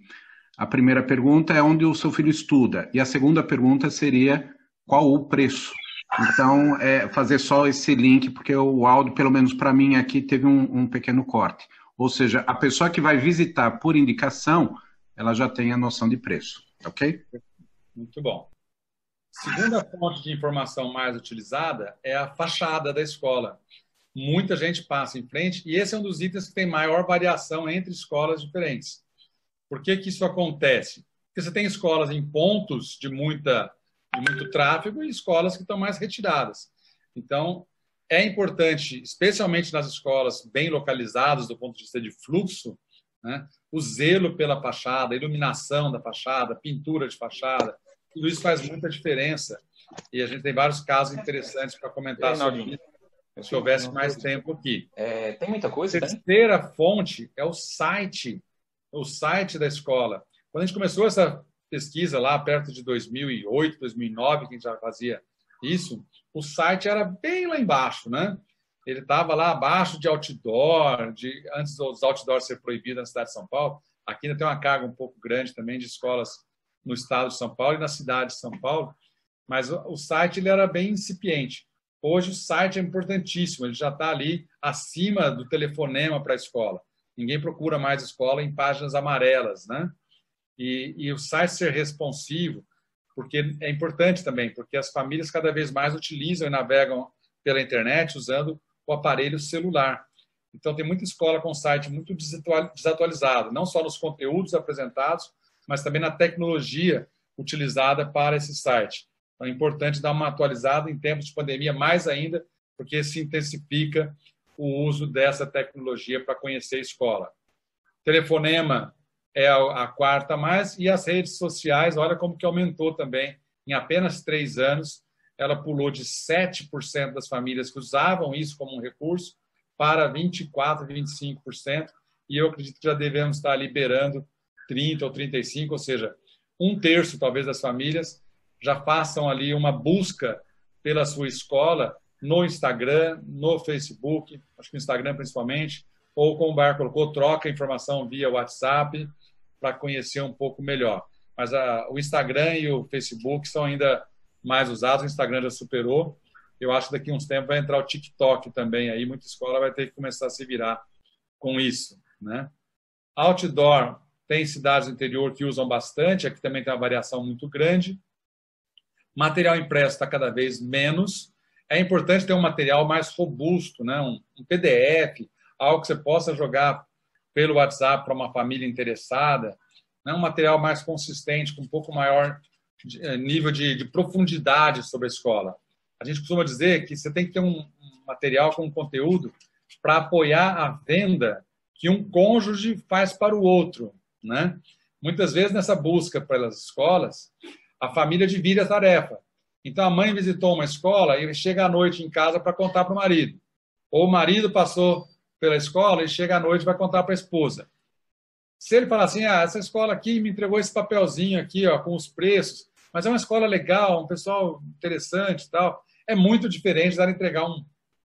a primeira pergunta é onde o seu filho estuda, e a segunda pergunta seria qual o preço. Então, fazer só esse link, porque o áudio, pelo menos para mim aqui, teve um pequeno corte. Ou seja, a pessoa que vai visitar por indicação, ela já tem a noção de preço, ok? Muito bom. Segunda fonte de informação mais utilizada é a fachada da escola. Muita gente passa em frente, e esse é um dos itens que tem maior variação entre escolas diferentes. Por que que isso acontece? Porque você tem escolas em pontos de muito tráfego e escolas que estão mais retiradas. Então, é importante, especialmente nas escolas bem localizadas do ponto de vista de fluxo, né, o zelo pela fachada, a iluminação da fachada, pintura de fachada, tudo isso faz muita diferença. E a gente tem vários casos interessantes para comentar sobre isso, se houvesse mais tempo aqui. Tem muita coisa, a terceira fonte é o site da escola. Quando a gente começou essa pesquisa lá perto de 2008, 2009, que a gente já fazia isso, o site era bem lá embaixo, né? Ele estava lá abaixo de outdoor, antes dos outdoors ser proibidos na cidade de São Paulo. Aqui ainda tem uma carga um pouco grande também de escolas no estado de São Paulo e na cidade de São Paulo, mas o site ele era bem incipiente. Hoje o site é importantíssimo, ele já está ali acima do telefonema para a escola. Ninguém procura mais escola em páginas amarelas, né? E o site ser responsivo, porque é importante também, porque as famílias cada vez mais utilizam e navegam pela internet usando o aparelho celular. Então, tem muita escola com site muito desatualizado, não só nos conteúdos apresentados, mas também na tecnologia utilizada para esse site. Então, é importante dar uma atualizada em tempos de pandemia, mais ainda, porque se intensifica o uso dessa tecnologia para conhecer a escola. Telefonema é a quarta mais, e as redes sociais, olha como que aumentou também. Em apenas 3 anos, ela pulou de 7% das famílias que usavam isso como um recurso para 24%, 25%, e eu acredito que já devemos estar liberando 30% ou 35%, ou seja, 1/3 talvez das famílias já façam ali uma busca pela sua escola no Instagram, no Facebook, acho que no Instagram principalmente, ou como o Baer colocou, troca informação via WhatsApp para conhecer um pouco melhor. Mas o Instagram e o Facebook são ainda mais usados, o Instagram já superou. Eu acho que daqui a uns tempos vai entrar o TikTok também, aí muita escola vai ter que começar a se virar com isso, né? Outdoor, tem cidades do interior que usam bastante, aqui também tem uma variação muito grande. Material impresso está cada vez menos. É importante ter um material mais robusto, né? Um PDF, algo que você possa jogar pelo WhatsApp para uma família interessada, né? Um material mais consistente, com um pouco maior nível de profundidade sobre a escola. A gente costuma dizer que você tem que ter um material com conteúdo para apoiar a venda que um cônjuge faz para o outro, né? Muitas vezes, nessa busca pelas escolas, a família divide a tarefa. Então, a mãe visitou uma escola e chega à noite em casa para contar para o marido. Ou o marido passou pela escola e chega à noite e vai contar para a esposa. Se ele falar assim, essa escola aqui me entregou esse papelzinho aqui, ó, com os preços, mas é uma escola legal, um pessoal interessante e tal, é muito diferente de entregar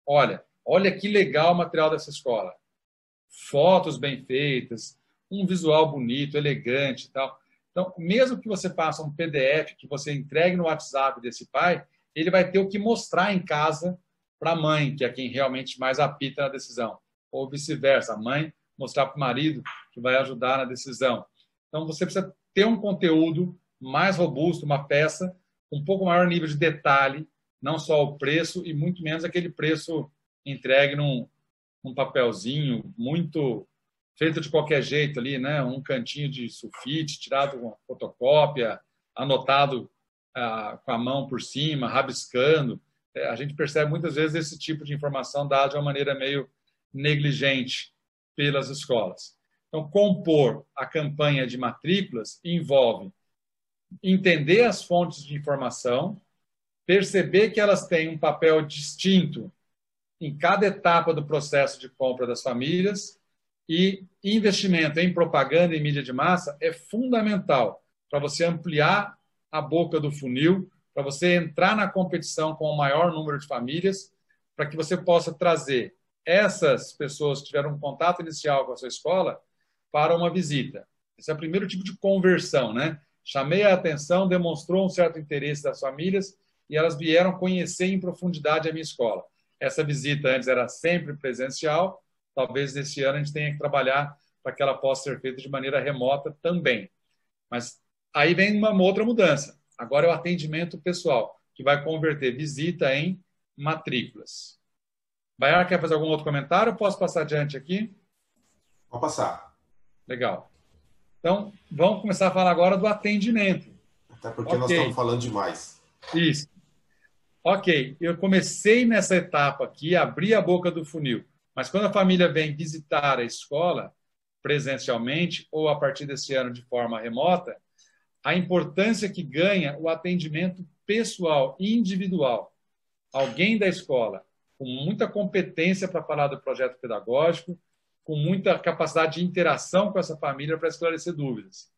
olha que legal o material dessa escola. Fotos bem feitas, um visual bonito, elegante e tal. Então, mesmo que você faça um PDF que você entregue no WhatsApp desse pai, ele vai ter o que mostrar em casa para a mãe, que é quem realmente mais apita na decisão. Ou vice-versa, a mãe mostrar para o marido, que vai ajudar na decisão. Então, você precisa ter um conteúdo mais robusto, uma peça com um pouco maior nível de detalhe, não só o preço e muito menos aquele preço entregue num papelzinho muito feito de qualquer jeito ali, né? Um cantinho de sulfite, tirado com fotocópia, anotado com a mão por cima, rabiscando. A gente percebe muitas vezes esse tipo de informação dada de uma maneira meio negligente pelas escolas. Então, compor a campanha de matrículas envolve entender as fontes de informação, perceber que elas têm um papel distinto em cada etapa do processo de compra das famílias, e investimento em propaganda e mídia de massa é fundamental para você ampliar a boca do funil, para você entrar na competição com o maior número de famílias, para que você possa trazer essas pessoas que tiveram um contato inicial com a sua escola para uma visita. Esse é o primeiro tipo de conversão, né? Chamei a atenção, demonstrou um certo interesse das famílias e elas vieram conhecer em profundidade a minha escola. Essa visita antes era sempre presencial, talvez nesse ano a gente tenha que trabalhar para que ela possa ser feita de maneira remota também. Mas aí vem uma outra mudança. Agora é o atendimento pessoal, que vai converter visita em matrículas. Bayar, quer fazer algum outro comentário? Posso passar adiante aqui? Vou passar. Legal. Então, vamos começar a falar agora do atendimento. Até porque nós estamos falando demais. Isso. Ok, eu comecei nessa etapa aqui, abri a boca do funil. Mas quando a família vem visitar a escola presencialmente ou a partir desse ano de forma remota, a importância que ganha o atendimento pessoal, individual. Alguém da escola com muita competência para falar do projeto pedagógico, com muita capacidade de interação com essa família para esclarecer dúvidas.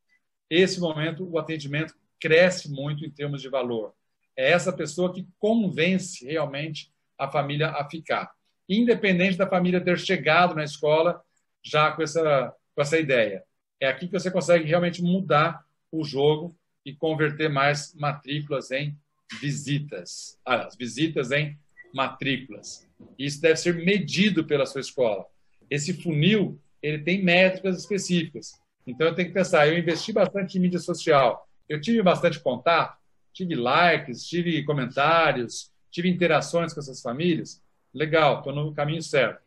Esse momento, o atendimento cresce muito em termos de valor. É essa pessoa que convence realmente a família a ficar, independente da família ter chegado na escola já com essa ideia. É aqui que você consegue realmente mudar o jogo e converter mais matrículas em visitas. As visitas em matrículas. Isso deve ser medido pela sua escola. Esse funil, ele tem métricas específicas. Então, eu tenho que pensar, eu investi bastante em mídia social, eu tive bastante contato, tive likes, tive comentários, tive interações com essas famílias. Legal, estou no caminho certo.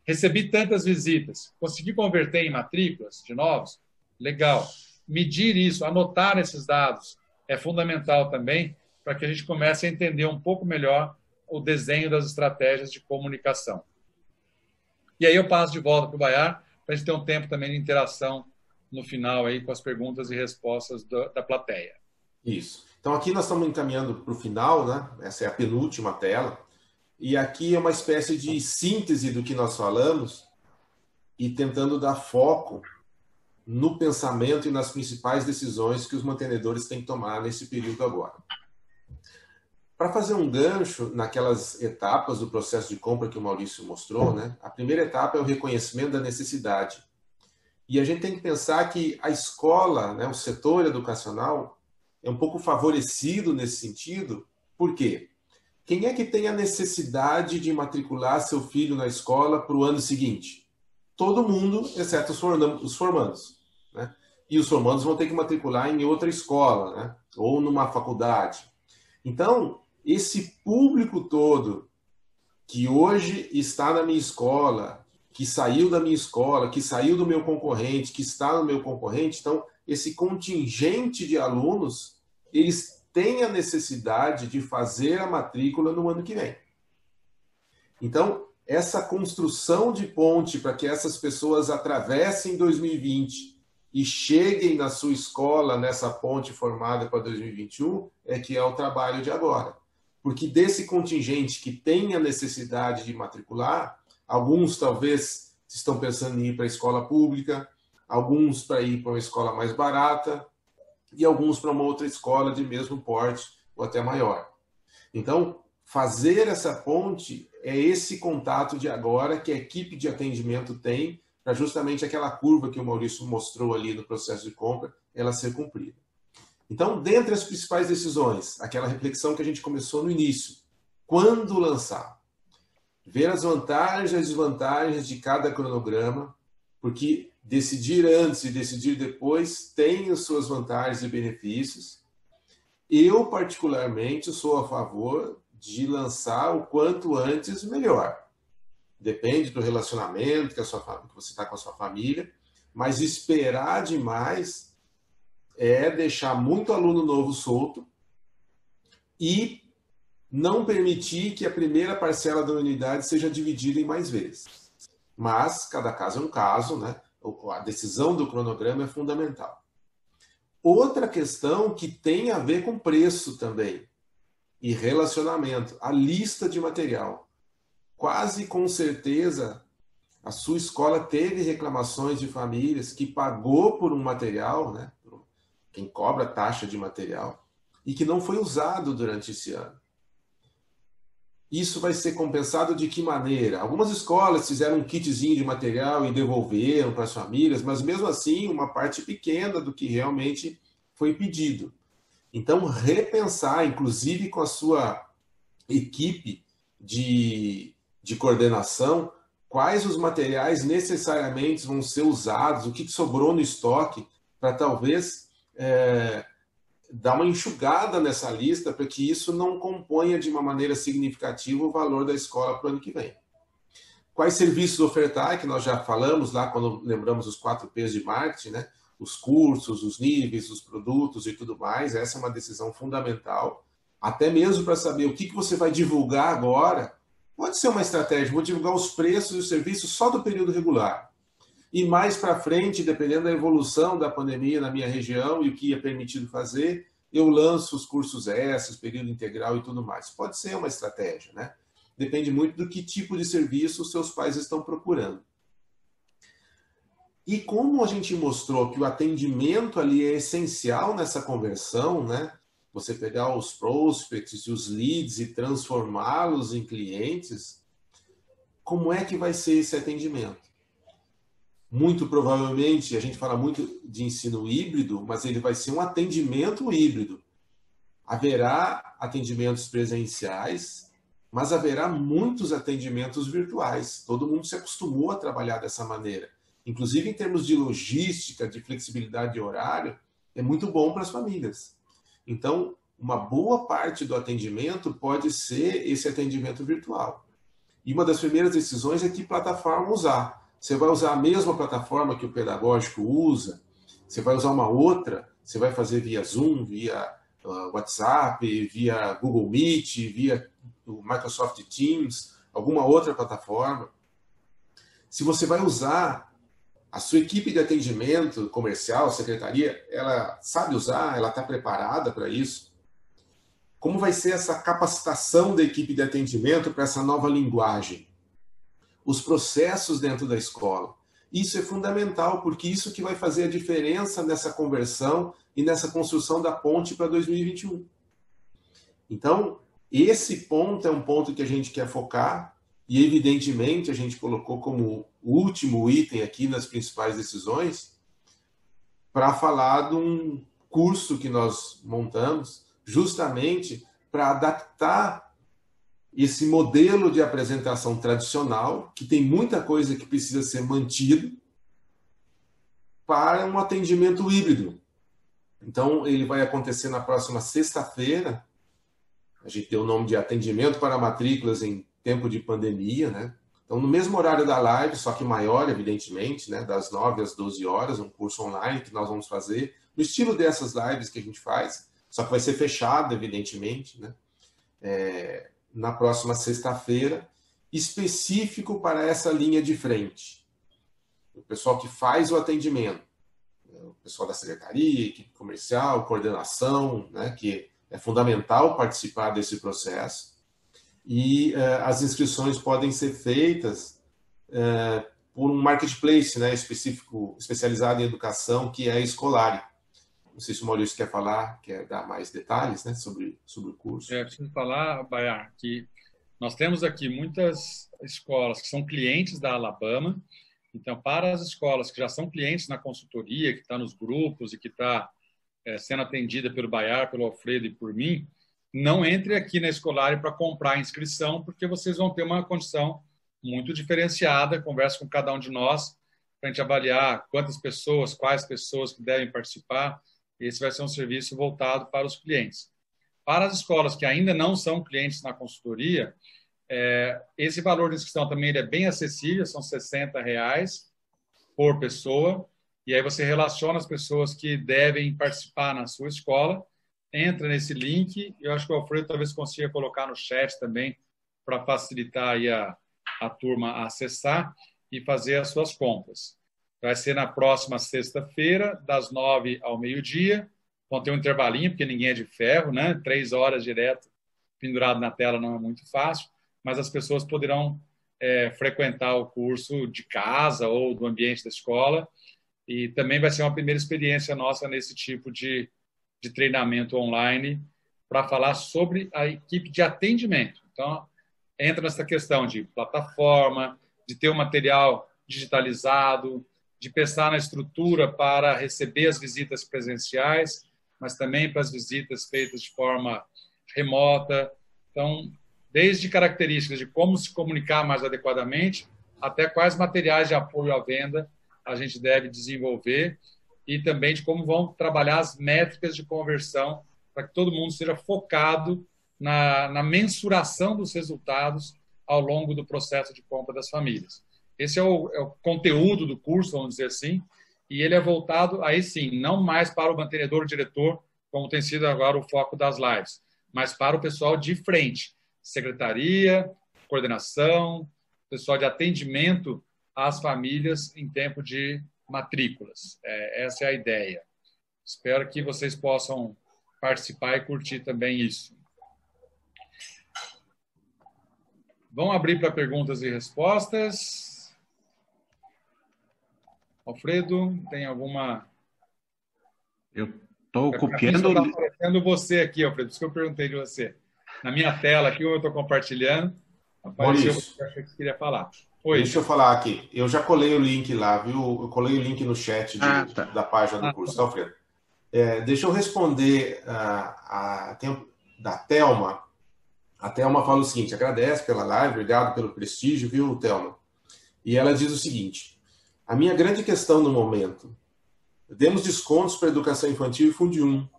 Recebi tantas visitas, consegui converter em matrículas de novos? Legal. Medir isso, anotar esses dados é fundamental também para que a gente comece a entender um pouco melhor o desenho das estratégias de comunicação. E aí eu passo de volta para o Bayar para a gente ter um tempo também de interação no final aí com as perguntas e respostas da plateia. Isso. Então aqui nós estamos encaminhando para o final, né? Essa é a penúltima tela. E aqui é uma espécie de síntese do que nós falamos e tentando dar foco no pensamento e nas principais decisões que os mantenedores têm que tomar nesse período agora. Para fazer um gancho naquelas etapas do processo de compra que o Maurício mostrou, né? A primeira etapa é o reconhecimento da necessidade. E a gente tem que pensar que a escola, né, o setor educacional, é um pouco favorecido nesse sentido. Por quê? Quem é que tem a necessidade de matricular seu filho na escola para o ano seguinte? Todo mundo, exceto os formandos. Né? E os formandos vão ter que matricular em outra escola, né? Ou numa faculdade. Então, esse público todo que hoje está na minha escola, que saiu da minha escola, que saiu do meu concorrente, que está no meu concorrente, então, esse contingente de alunos, eles têm a necessidade de fazer a matrícula no ano que vem. Então, essa construção de ponte para que essas pessoas atravessem 2020 e cheguem na sua escola nessa ponte formada para 2021 é que é o trabalho de agora. Porque desse contingente que tem a necessidade de matricular, alguns talvez estão pensando em ir para a escola pública, alguns para ir para uma escola mais barata e alguns para uma outra escola de mesmo porte ou até maior. Então, fazer essa ponte é esse contato de agora que a equipe de atendimento tem para justamente aquela curva que o Maurício mostrou ali no processo de compra, ela ser cumprida. Então, dentre as principais decisões, aquela reflexão que a gente começou no início, quando lançar? Ver as vantagens e as desvantagens de cada cronograma, porque decidir antes e decidir depois tem as suas vantagens e benefícios. Eu, particularmente, sou a favor de lançar o quanto antes, melhor. Depende do relacionamento que você está com a sua família, mas esperar demais é deixar muito aluno novo solto e não permitir que a primeira parcela da unidade seja dividida em mais vezes. Mas cada caso é um caso, né? A decisão do cronograma é fundamental. Outra questão que tem a ver com preço também e relacionamento, a lista de material. Quase com certeza a sua escola teve reclamações de famílias que pagou por um material, né? Quem cobra taxa de material, e que não foi usado durante esse ano. Isso vai ser compensado de que maneira? Algumas escolas fizeram um kitzinho de material e devolveram para as famílias, mas mesmo assim uma parte pequena do que realmente foi pedido. Então, repensar, inclusive com a sua equipe de coordenação, quais os materiais necessariamente vão ser usados, o que sobrou no estoque, para talvez dar uma enxugada nessa lista para que isso não componha de uma maneira significativa o valor da escola para o ano que vem. Quais serviços ofertar, que nós já falamos lá quando lembramos os 4 P's de marketing, né? Os cursos, os níveis, os produtos e tudo mais, essa é uma decisão fundamental, até mesmo para saber o que você vai divulgar agora. Pode ser uma estratégia, vou divulgar os preços e os serviços só do período regular. E mais para frente, dependendo da evolução da pandemia na minha região e o que é permitido fazer, eu lanço os cursos extras, período integral e tudo mais. Pode ser uma estratégia, né? Depende muito do que tipo de serviço os seus pais estão procurando. E como a gente mostrou que o atendimento ali é essencial nessa conversão, né? Você pegar os prospects e os leads e transformá-los em clientes, como é que vai ser esse atendimento? Muito provavelmente, a gente fala muito de ensino híbrido, mas ele vai ser um atendimento híbrido. Haverá atendimentos presenciais, mas haverá muitos atendimentos virtuais. Todo mundo se acostumou a trabalhar dessa maneira. Inclusive, em termos de logística, de flexibilidade de horário, é muito bom para as famílias. Então, uma boa parte do atendimento pode ser esse atendimento virtual. E uma das primeiras decisões é que plataforma usar. Você vai usar a mesma plataforma que o pedagógico usa? Você vai usar uma outra? Você vai fazer via Zoom, via WhatsApp, via Google Meet, via o Microsoft Teams, alguma outra plataforma? Se você vai usar, a sua equipe de atendimento comercial, secretaria, ela sabe usar, ela está preparada para isso? Como vai ser essa capacitação da equipe de atendimento para essa nova linguagem? Os processos dentro da escola. Isso é fundamental, porque isso que vai fazer a diferença nessa conversão e nessa construção da ponte para 2021. Então, esse ponto é um ponto que a gente quer focar e, evidentemente, a gente colocou como último item aqui nas principais decisões para falar de um curso que nós montamos justamente para adaptar esse modelo de apresentação tradicional, que tem muita coisa que precisa ser mantido, para um atendimento híbrido. Então, ele vai acontecer na próxima sexta-feira. A gente deu o nome de atendimento para matrículas em tempo de pandemia, né? Então, no mesmo horário da live, só que maior, evidentemente, né? Das 9 às 12 horas, um curso online que nós vamos fazer, no estilo dessas lives que a gente faz, só que vai ser fechado, evidentemente, né? Na próxima sexta-feira, específico para essa linha de frente. O pessoal que faz o atendimento, o pessoal da secretaria, equipe comercial, coordenação, né, que é fundamental participar desse processo. E as inscrições podem ser feitas por um marketplace, né, específico, especializado em educação, que é a Escolari. Não sei se o Maurício quer falar, quer dar mais detalhes, né, sobre o curso. Preciso falar, Bayar, que nós temos aqui muitas escolas que são clientes da Alabama. Então, para as escolas que já são clientes na consultoria, que está nos grupos e que está sendo atendida pelo Bayar, pelo Alfredo e por mim, não entre aqui na Escolari para comprar a inscrição, porque vocês vão ter uma condição muito diferenciada. Conversa com cada um de nós para a gente avaliar quantas pessoas, quais pessoas que devem participar. Esse vai ser um serviço voltado para os clientes. Para as escolas que ainda não são clientes na consultoria, esse valor de inscrição também ele é bem acessível, são R$60 por pessoa, e aí você relaciona as pessoas que devem participar na sua escola, entra nesse link, eu acho que o Alfredo talvez consiga colocar no chat também, para facilitar aí a turma a acessar e fazer as suas compras. Vai ser na próxima sexta-feira, das 9 ao meio-dia. Vão ter um intervalinho, porque ninguém é de ferro, né? 3 horas direto pendurado na tela não é muito fácil, mas as pessoas poderão frequentar o curso de casa ou do ambiente da escola, e também vai ser uma primeira experiência nossa nesse tipo de treinamento online para falar sobre a equipe de atendimento. Então, entra nessa questão de plataforma, de ter um material digitalizado, de pensar na estrutura para receber as visitas presenciais, mas também para as visitas feitas de forma remota. Então, desde características de como se comunicar mais adequadamente, até quais materiais de apoio à venda a gente deve desenvolver, e também de como vão trabalhar as métricas de conversão para que todo mundo seja focado na mensuração dos resultados ao longo do processo de compra das famílias. Esse é o conteúdo do curso, vamos dizer assim, e ele é voltado, aí sim, não mais para o mantenedor, o diretor, como tem sido agora o foco das lives, mas para o pessoal de frente, secretaria, coordenação, pessoal de atendimento às famílias em tempo de matrículas. Essa é a ideia. Espero que vocês possam participar e curtir também isso. Vamos abrir para perguntas e respostas. Alfredo, tem alguma... Eu estou copiando... Está aparecendo você aqui, Alfredo, por isso que eu perguntei de você. Na minha tela aqui, eu estou compartilhando, apareceu o que eu achei que você queria falar. Oi. Deixa eu falar aqui. Eu já colei o link lá, viu? Eu colei o link no chat da página do curso, tá, Alfredo? Deixa eu responder da Thelma. A Thelma fala o seguinte: agradece pela live, obrigado pelo prestígio, viu, Thelma? E ela diz o seguinte: a minha grande questão no momento, demos descontos para educação infantil e Fundo 1.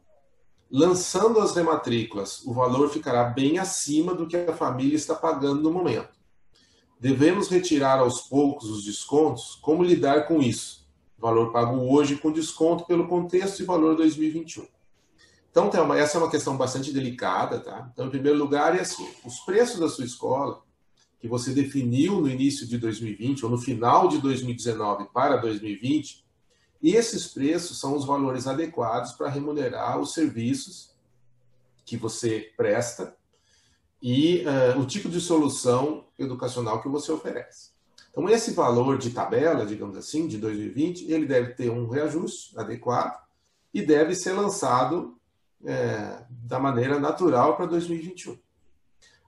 Lançando as rematrículas, o valor ficará bem acima do que a família está pagando no momento. Devemos retirar aos poucos os descontos? Como lidar com isso? Valor pago hoje com desconto pelo contexto e valor 2021. Então, Thelma, essa é uma questão bastante delicada, tá? Então, em primeiro lugar, é assim, os preços da sua escola, que você definiu no início de 2020 ou no final de 2019 para 2020, e esses preços são os valores adequados para remunerar os serviços que você presta e o tipo de solução educacional que você oferece. Então, esse valor de tabela, digamos assim, de 2020, ele deve ter um reajuste adequado e deve ser lançado da maneira natural para 2021.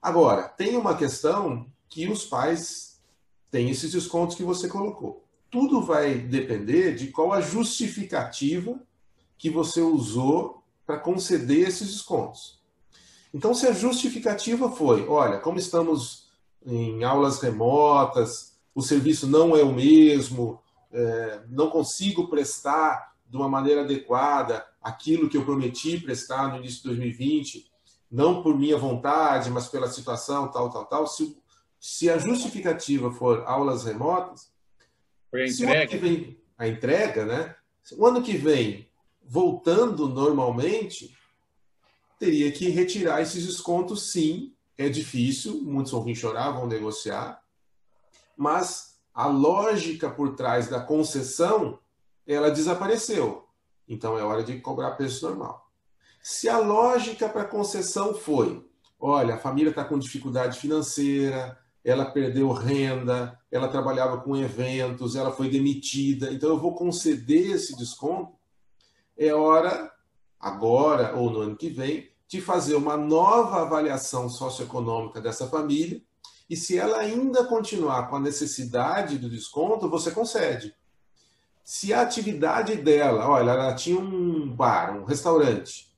Agora, tem uma questão que os pais têm esses descontos que você colocou. Tudo vai depender de qual a justificativa que você usou para conceder esses descontos. Então, se a justificativa foi, olha, como estamos em aulas remotas, o serviço não é o mesmo, não consigo prestar de uma maneira adequada aquilo que eu prometi prestar no início de 2020, não por minha vontade, mas pela situação, tal. Se a justificativa for aulas remotas, a entrega, né? O ano que vem, voltando normalmente, teria que retirar esses descontos, sim. É difícil, muitos vão vir chorar, vão negociar, mas a lógica por trás da concessão, ela desapareceu. Então é hora de cobrar preço normal. Se a lógica para a concessão foi, olha, a família está com dificuldade financeira, ela perdeu renda, ela trabalhava com eventos, ela foi demitida, então eu vou conceder esse desconto, é hora agora ou no ano que vem, de fazer uma nova avaliação socioeconômica dessa família, e se ela ainda continuar com a necessidade do desconto, você concede. Se a atividade dela, olha, ela tinha um bar, um restaurante,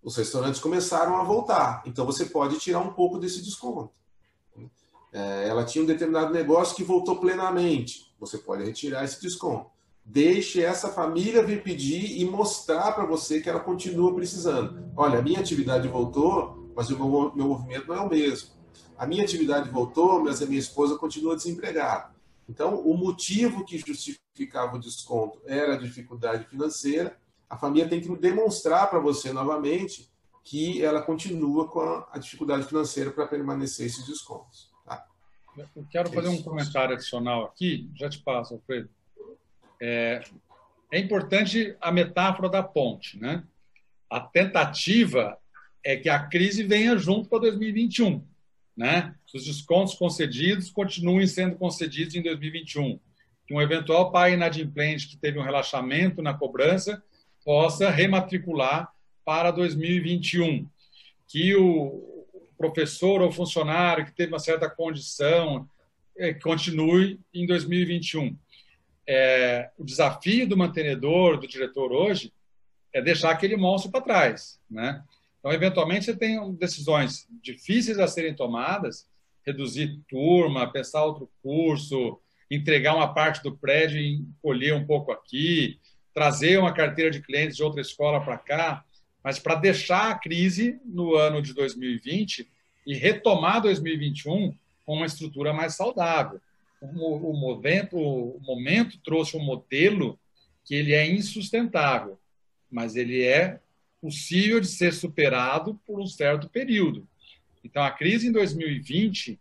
os restaurantes começaram a voltar, então você pode tirar um pouco desse desconto. Ela tinha um determinado negócio que voltou plenamente, você pode retirar esse desconto. Deixe essa família vir pedir e mostrar para você que ela continua precisando. Olha, a minha atividade voltou, mas o meu movimento não é o mesmo. A minha atividade voltou, mas a minha esposa continua desempregada. Então, o motivo que justificava o desconto era a dificuldade financeira. A família tem que demonstrar para você novamente que ela continua com a dificuldade financeira para permanecer esses descontos. Tá? Eu quero fazer um comentário adicional aqui, já te passo, Alfredo. É importante a metáfora da ponte, né? A tentativa é que a crise venha junto para 2021, né? Os descontos concedidos continuem sendo concedidos em 2021. Que um eventual pai inadimplente que teve um relaxamento na cobrança possa rematricular para 2021. Que o professor ou funcionário que teve uma certa condição continue em 2021. O desafio do mantenedor, do diretor hoje, é deixar aquele monstro para trás, né? Então, eventualmente, você tem decisões difíceis a serem tomadas, reduzir turma, pensar outro curso, entregar uma parte do prédio e encolher um pouco aqui, trazer uma carteira de clientes de outra escola para cá, mas para deixar a crise no ano de 2020 e retomar 2021 com uma estrutura mais saudável. O momento trouxe um modelo que ele é insustentável, mas ele é possível de ser superado por um certo período. Então, a crise em 2020,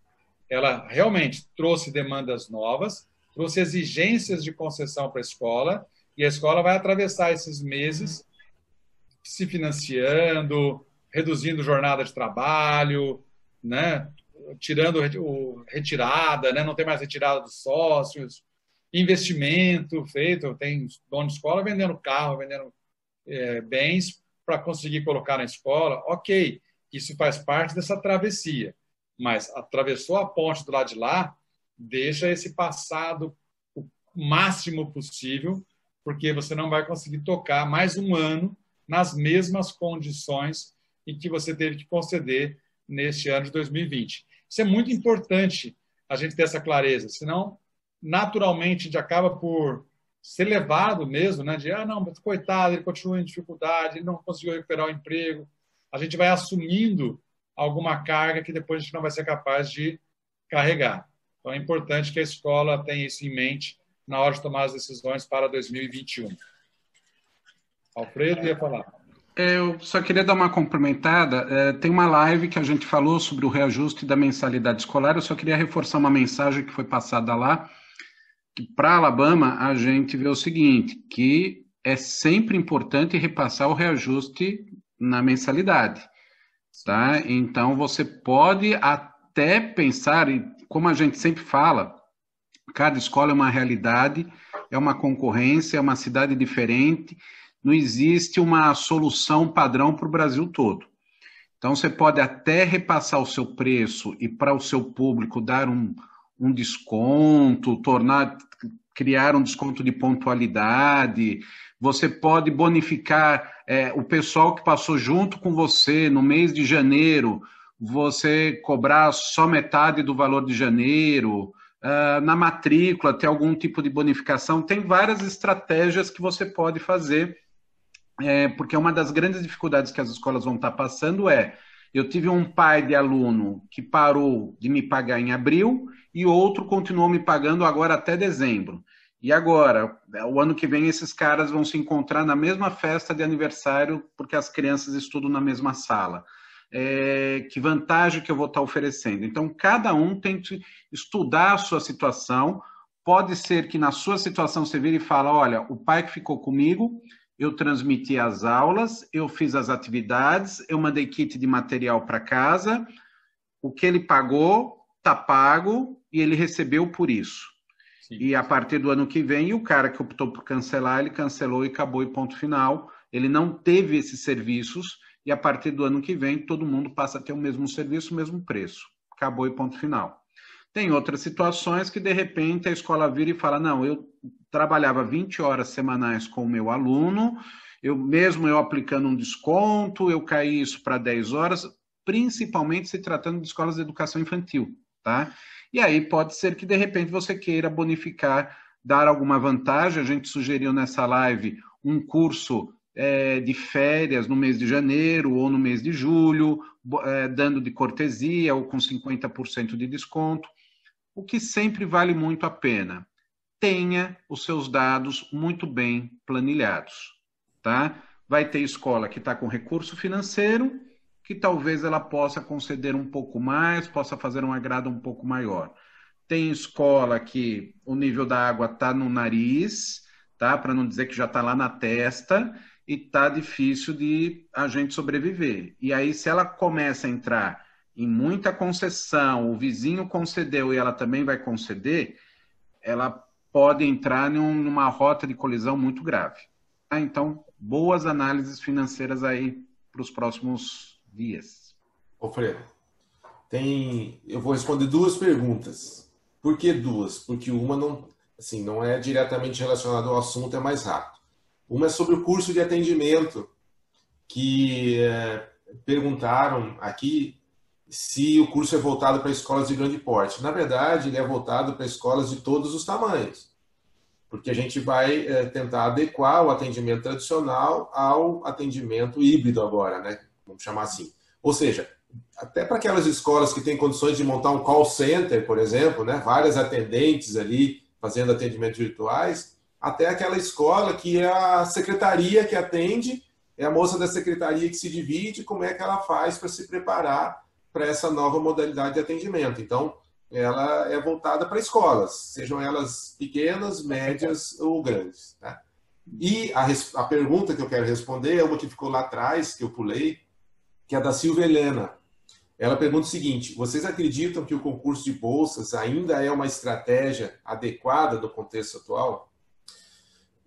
ela realmente trouxe demandas novas, trouxe exigências de concessão para a escola, e a escola vai atravessar esses meses se financiando, reduzindo jornada de trabalho, né? Tirando retirada, né? Não tem mais retirada dos sócios, investimento feito, tem dono de escola vendendo carro, vendendo bens para conseguir colocar na escola. Ok, isso faz parte dessa travessia, mas atravessou a ponte do lado de lá, deixa esse passado o máximo possível, porque você não vai conseguir tocar mais um ano nas mesmas condições em que você teve que conceder neste ano de 2020. Isso é muito importante a gente ter essa clareza, senão, naturalmente, a gente acaba por ser levado mesmo, né, de, não, mas coitado, ele continua em dificuldade, ele não conseguiu recuperar o emprego. A gente vai assumindo alguma carga que depois a gente não vai ser capaz de carregar. Então, é importante que a escola tenha isso em mente na hora de tomar as decisões para 2021. Alfredo ia falar. Eu só queria dar uma complementada. Tem uma live que a gente falou sobre o reajuste da mensalidade escolar. Eu só queria reforçar uma mensagem que foi passada lá, que para Alabama a gente vê o seguinte, que é sempre importante repassar o reajuste na mensalidade, tá? Então você pode até pensar, e como a gente sempre fala, cada escola é uma realidade, é uma concorrência, é uma cidade diferente, não existe uma solução padrão para o Brasil todo. Então você pode até repassar o seu preço e para o seu público dar um desconto, criar um desconto de pontualidade, você pode bonificar o pessoal que passou junto com você no mês de janeiro, você cobrar só metade do valor de janeiro, na matrícula ter algum tipo de bonificação, tem várias estratégias que você pode fazer, porque uma das grandes dificuldades que as escolas vão estar passando eu tive um pai de aluno que parou de me pagar em abril e outro continuou me pagando agora até dezembro. E agora, o ano que vem, esses caras vão se encontrar na mesma festa de aniversário porque as crianças estudam na mesma sala. Que vantagem que eu vou estar oferecendo? Então, cada um tem que estudar a sua situação. Pode ser que na sua situação você vire e fala, olha, o pai que ficou comigo, eu transmiti as aulas, eu fiz as atividades, eu mandei kit de material para casa, o que ele pagou, está pago e ele recebeu por isso. Sim. E a partir do ano que vem, o cara que optou por cancelar, ele cancelou e acabou e ponto final. ele não teve esses serviços e a partir do ano que vem todo mundo passa a ter o mesmo serviço, o mesmo preço. Acabou e ponto final. Tem outras situações que, de repente, a escola vira e fala, não, eu trabalhava 20 horas semanais com o meu aluno, mesmo eu aplicando um desconto, eu caí isso para 10 horas, principalmente se tratando de escolas de educação infantil, tá? E aí pode ser que, de repente, você queira bonificar, dar alguma vantagem. A gente sugeriu nessa live um curso de férias no mês de janeiro ou no mês de julho, dando de cortesia ou com 50% de desconto, o que sempre vale muito a pena. Tenha os seus dados muito bem planilhados, tá? Vai ter escola que está com recurso financeiro, que talvez ela possa conceder um pouco mais, possa fazer um agrado um pouco maior. Tem escola que o nível da água está no nariz, tá? Para não dizer que já está lá na testa, e está difícil de a gente sobreviver. E aí, se ela começa a entrar em muita concessão, o vizinho concedeu e ela também vai conceder, ela pode entrar numa rota de colisão muito grave. Tá? Então, boas análises financeiras aí para os próximos dias. Ô, Fredo, eu vou responder duas perguntas. Por que duas? Porque uma não é diretamente relacionada ao assunto, é mais rápido. Uma é sobre o curso de atendimento, que perguntaram aqui se o curso é voltado para escolas de grande porte. Na verdade, ele é voltado para escolas de todos os tamanhos, porque a gente vai tentar adequar o atendimento tradicional ao atendimento híbrido agora, né? Vamos chamar assim. Ou seja, até para aquelas escolas que têm condições de montar um call center, por exemplo, né? Várias atendentes ali fazendo atendimentos virtuais, até aquela escola que é a secretaria que atende, é a moça da secretaria que se divide, como é que ela faz para se preparar para essa nova modalidade de atendimento. Então, ela é voltada para escolas, sejam elas pequenas, médias ou grandes. Né? E a pergunta que eu quero responder é uma que ficou lá atrás, que eu pulei, que é da Silvia Helena. Ela pergunta o seguinte: vocês acreditam que o concurso de bolsas ainda é uma estratégia adequada do contexto atual?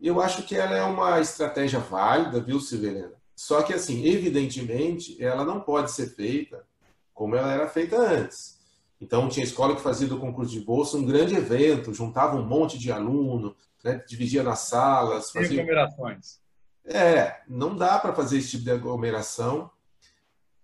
Eu acho que ela é uma estratégia válida, viu, Silvia Helena? Só que, assim, evidentemente, ela não pode ser feita como ela era feita antes. Então, tinha escola que fazia do concurso de bolsa um grande evento, juntava um monte de aluno, né, dividia nas salas. Fazia aglomerações. Não dá para fazer esse tipo de aglomeração.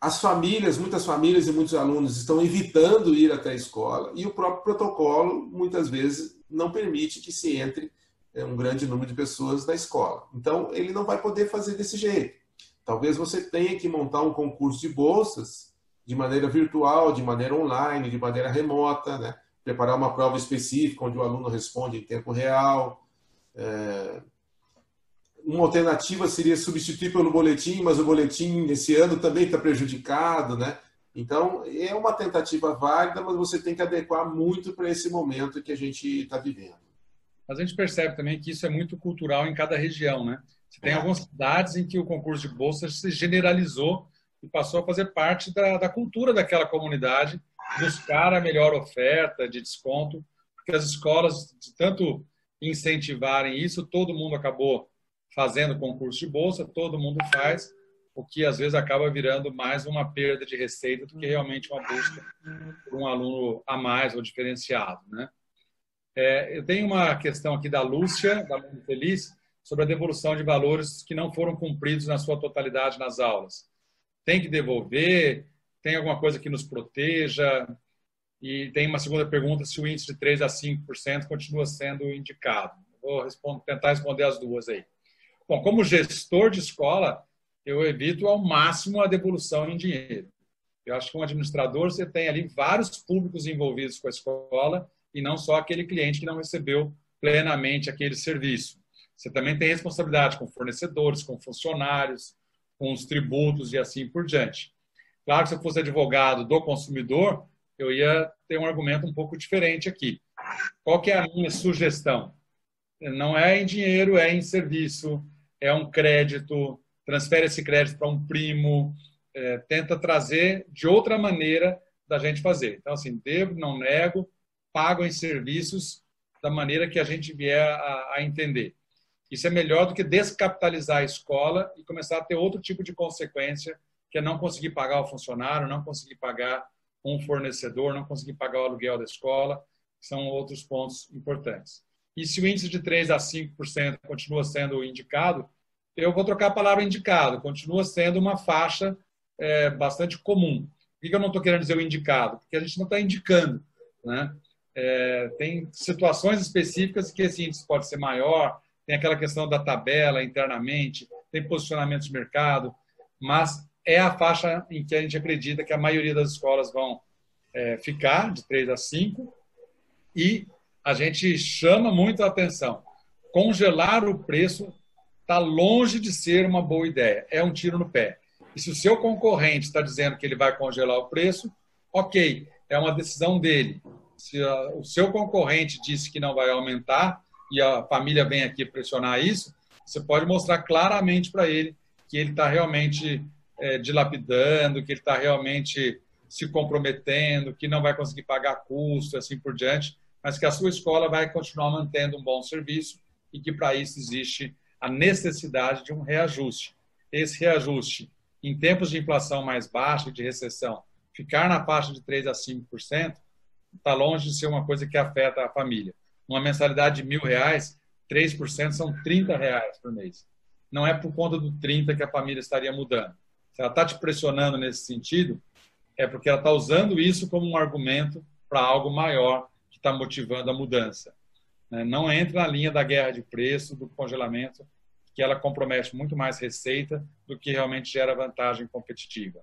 As famílias, muitas famílias e muitos alunos estão evitando ir até a escola e o próprio protocolo, muitas vezes, não permite que se entre um grande número de pessoas na escola. Então, ele não vai poder fazer desse jeito. Talvez você tenha que montar um concurso de bolsas de maneira virtual, de maneira online, de maneira remota, né? Preparar uma prova específica onde o aluno responde em tempo real. Uma alternativa seria substituir pelo boletim, mas o boletim esse ano também está prejudicado, né? Então, é uma tentativa válida, mas você tem que adequar muito para esse momento que a gente está vivendo. Mas a gente percebe também que isso é muito cultural em cada região, né? Você tem algumas cidades em que o concurso de bolsas se generalizou e passou a fazer parte da cultura daquela comunidade, buscar a melhor oferta de desconto, porque as escolas, de tanto incentivarem isso, todo mundo acabou fazendo concurso de bolsa, todo mundo faz, o que às vezes acaba virando mais uma perda de receita do que realmente uma busca por um aluno a mais ou diferenciado, né? Eu tenho uma questão aqui da Lúcia, da Mundo Feliz, sobre a devolução de valores que não foram cumpridos na sua totalidade nas aulas. Tem que devolver? Tem alguma coisa que nos proteja? E tem uma segunda pergunta, se o índice de 3% a 5% continua sendo indicado. Vou tentar responder as duas aí. Bom, como gestor de escola, eu evito ao máximo a devolução em dinheiro. Eu acho que como administrador, você tem ali vários públicos envolvidos com a escola e não só aquele cliente que não recebeu plenamente aquele serviço. Você também tem responsabilidade com fornecedores, com funcionários, com os tributos e assim por diante. Claro que se eu fosse advogado do consumidor, eu ia ter um argumento um pouco diferente aqui. Qual que é a minha sugestão? Não é em dinheiro, é em serviço, é um crédito, transfere esse crédito para um primo, tenta trazer de outra maneira da gente fazer. Então, assim, devo, não nego, pago em serviços da maneira que a gente vier a entender. Isso é melhor do que descapitalizar a escola e começar a ter outro tipo de consequência, que é não conseguir pagar o funcionário, não conseguir pagar um fornecedor, não conseguir pagar o aluguel da escola, que são outros pontos importantes. E se o índice de 3% a 5% continua sendo indicado, eu vou trocar a palavra indicado, continua sendo uma faixa bastante comum. Por que eu não estou querendo dizer o indicado? Porque a gente não está indicando, né? Tem situações específicas que esse índice pode ser maior, tem aquela questão da tabela internamente, tem posicionamento de mercado, mas é a faixa em que a gente acredita que a maioria das escolas vão ficar, de 3 a 5, e a gente chama muito a atenção. Congelar o preço está longe de ser uma boa ideia, é um tiro no pé. E se o seu concorrente está dizendo que ele vai congelar o preço, ok, é uma decisão dele. Se o seu concorrente disse que não vai aumentar e a família vem aqui pressionar isso, você pode mostrar claramente para ele que ele está realmente dilapidando, que ele está realmente se comprometendo, que não vai conseguir pagar custo, assim por diante, mas que a sua escola vai continuar mantendo um bom serviço e que para isso existe a necessidade de um reajuste. Esse reajuste, em tempos de inflação mais baixa e de recessão, ficar na faixa de 3% a 5%, está longe de ser uma coisa que afeta a família. Uma mensalidade de R$1.000, 3% são R$30 por mês. Não é por conta do 30% que a família estaria mudando. Se ela está te pressionando nesse sentido, é porque ela está usando isso como um argumento para algo maior que está motivando a mudança. Não entra na linha da guerra de preço, do congelamento, que ela compromete muito mais receita do que realmente gera vantagem competitiva.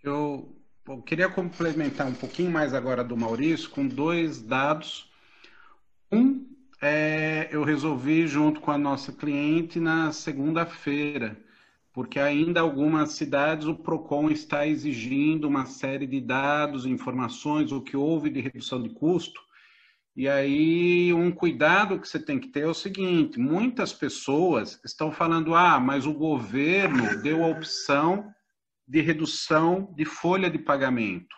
Eu queria complementar um pouquinho mais agora do Maurício com 2 dados. Eu resolvi junto com a nossa cliente na segunda-feira, porque ainda algumas cidades o PROCON está exigindo uma série de dados, informações, o que houve de redução de custo. E aí, um cuidado que você tem que ter é o seguinte, muitas pessoas estão falando, mas o governo deu a opção de redução de folha de pagamento.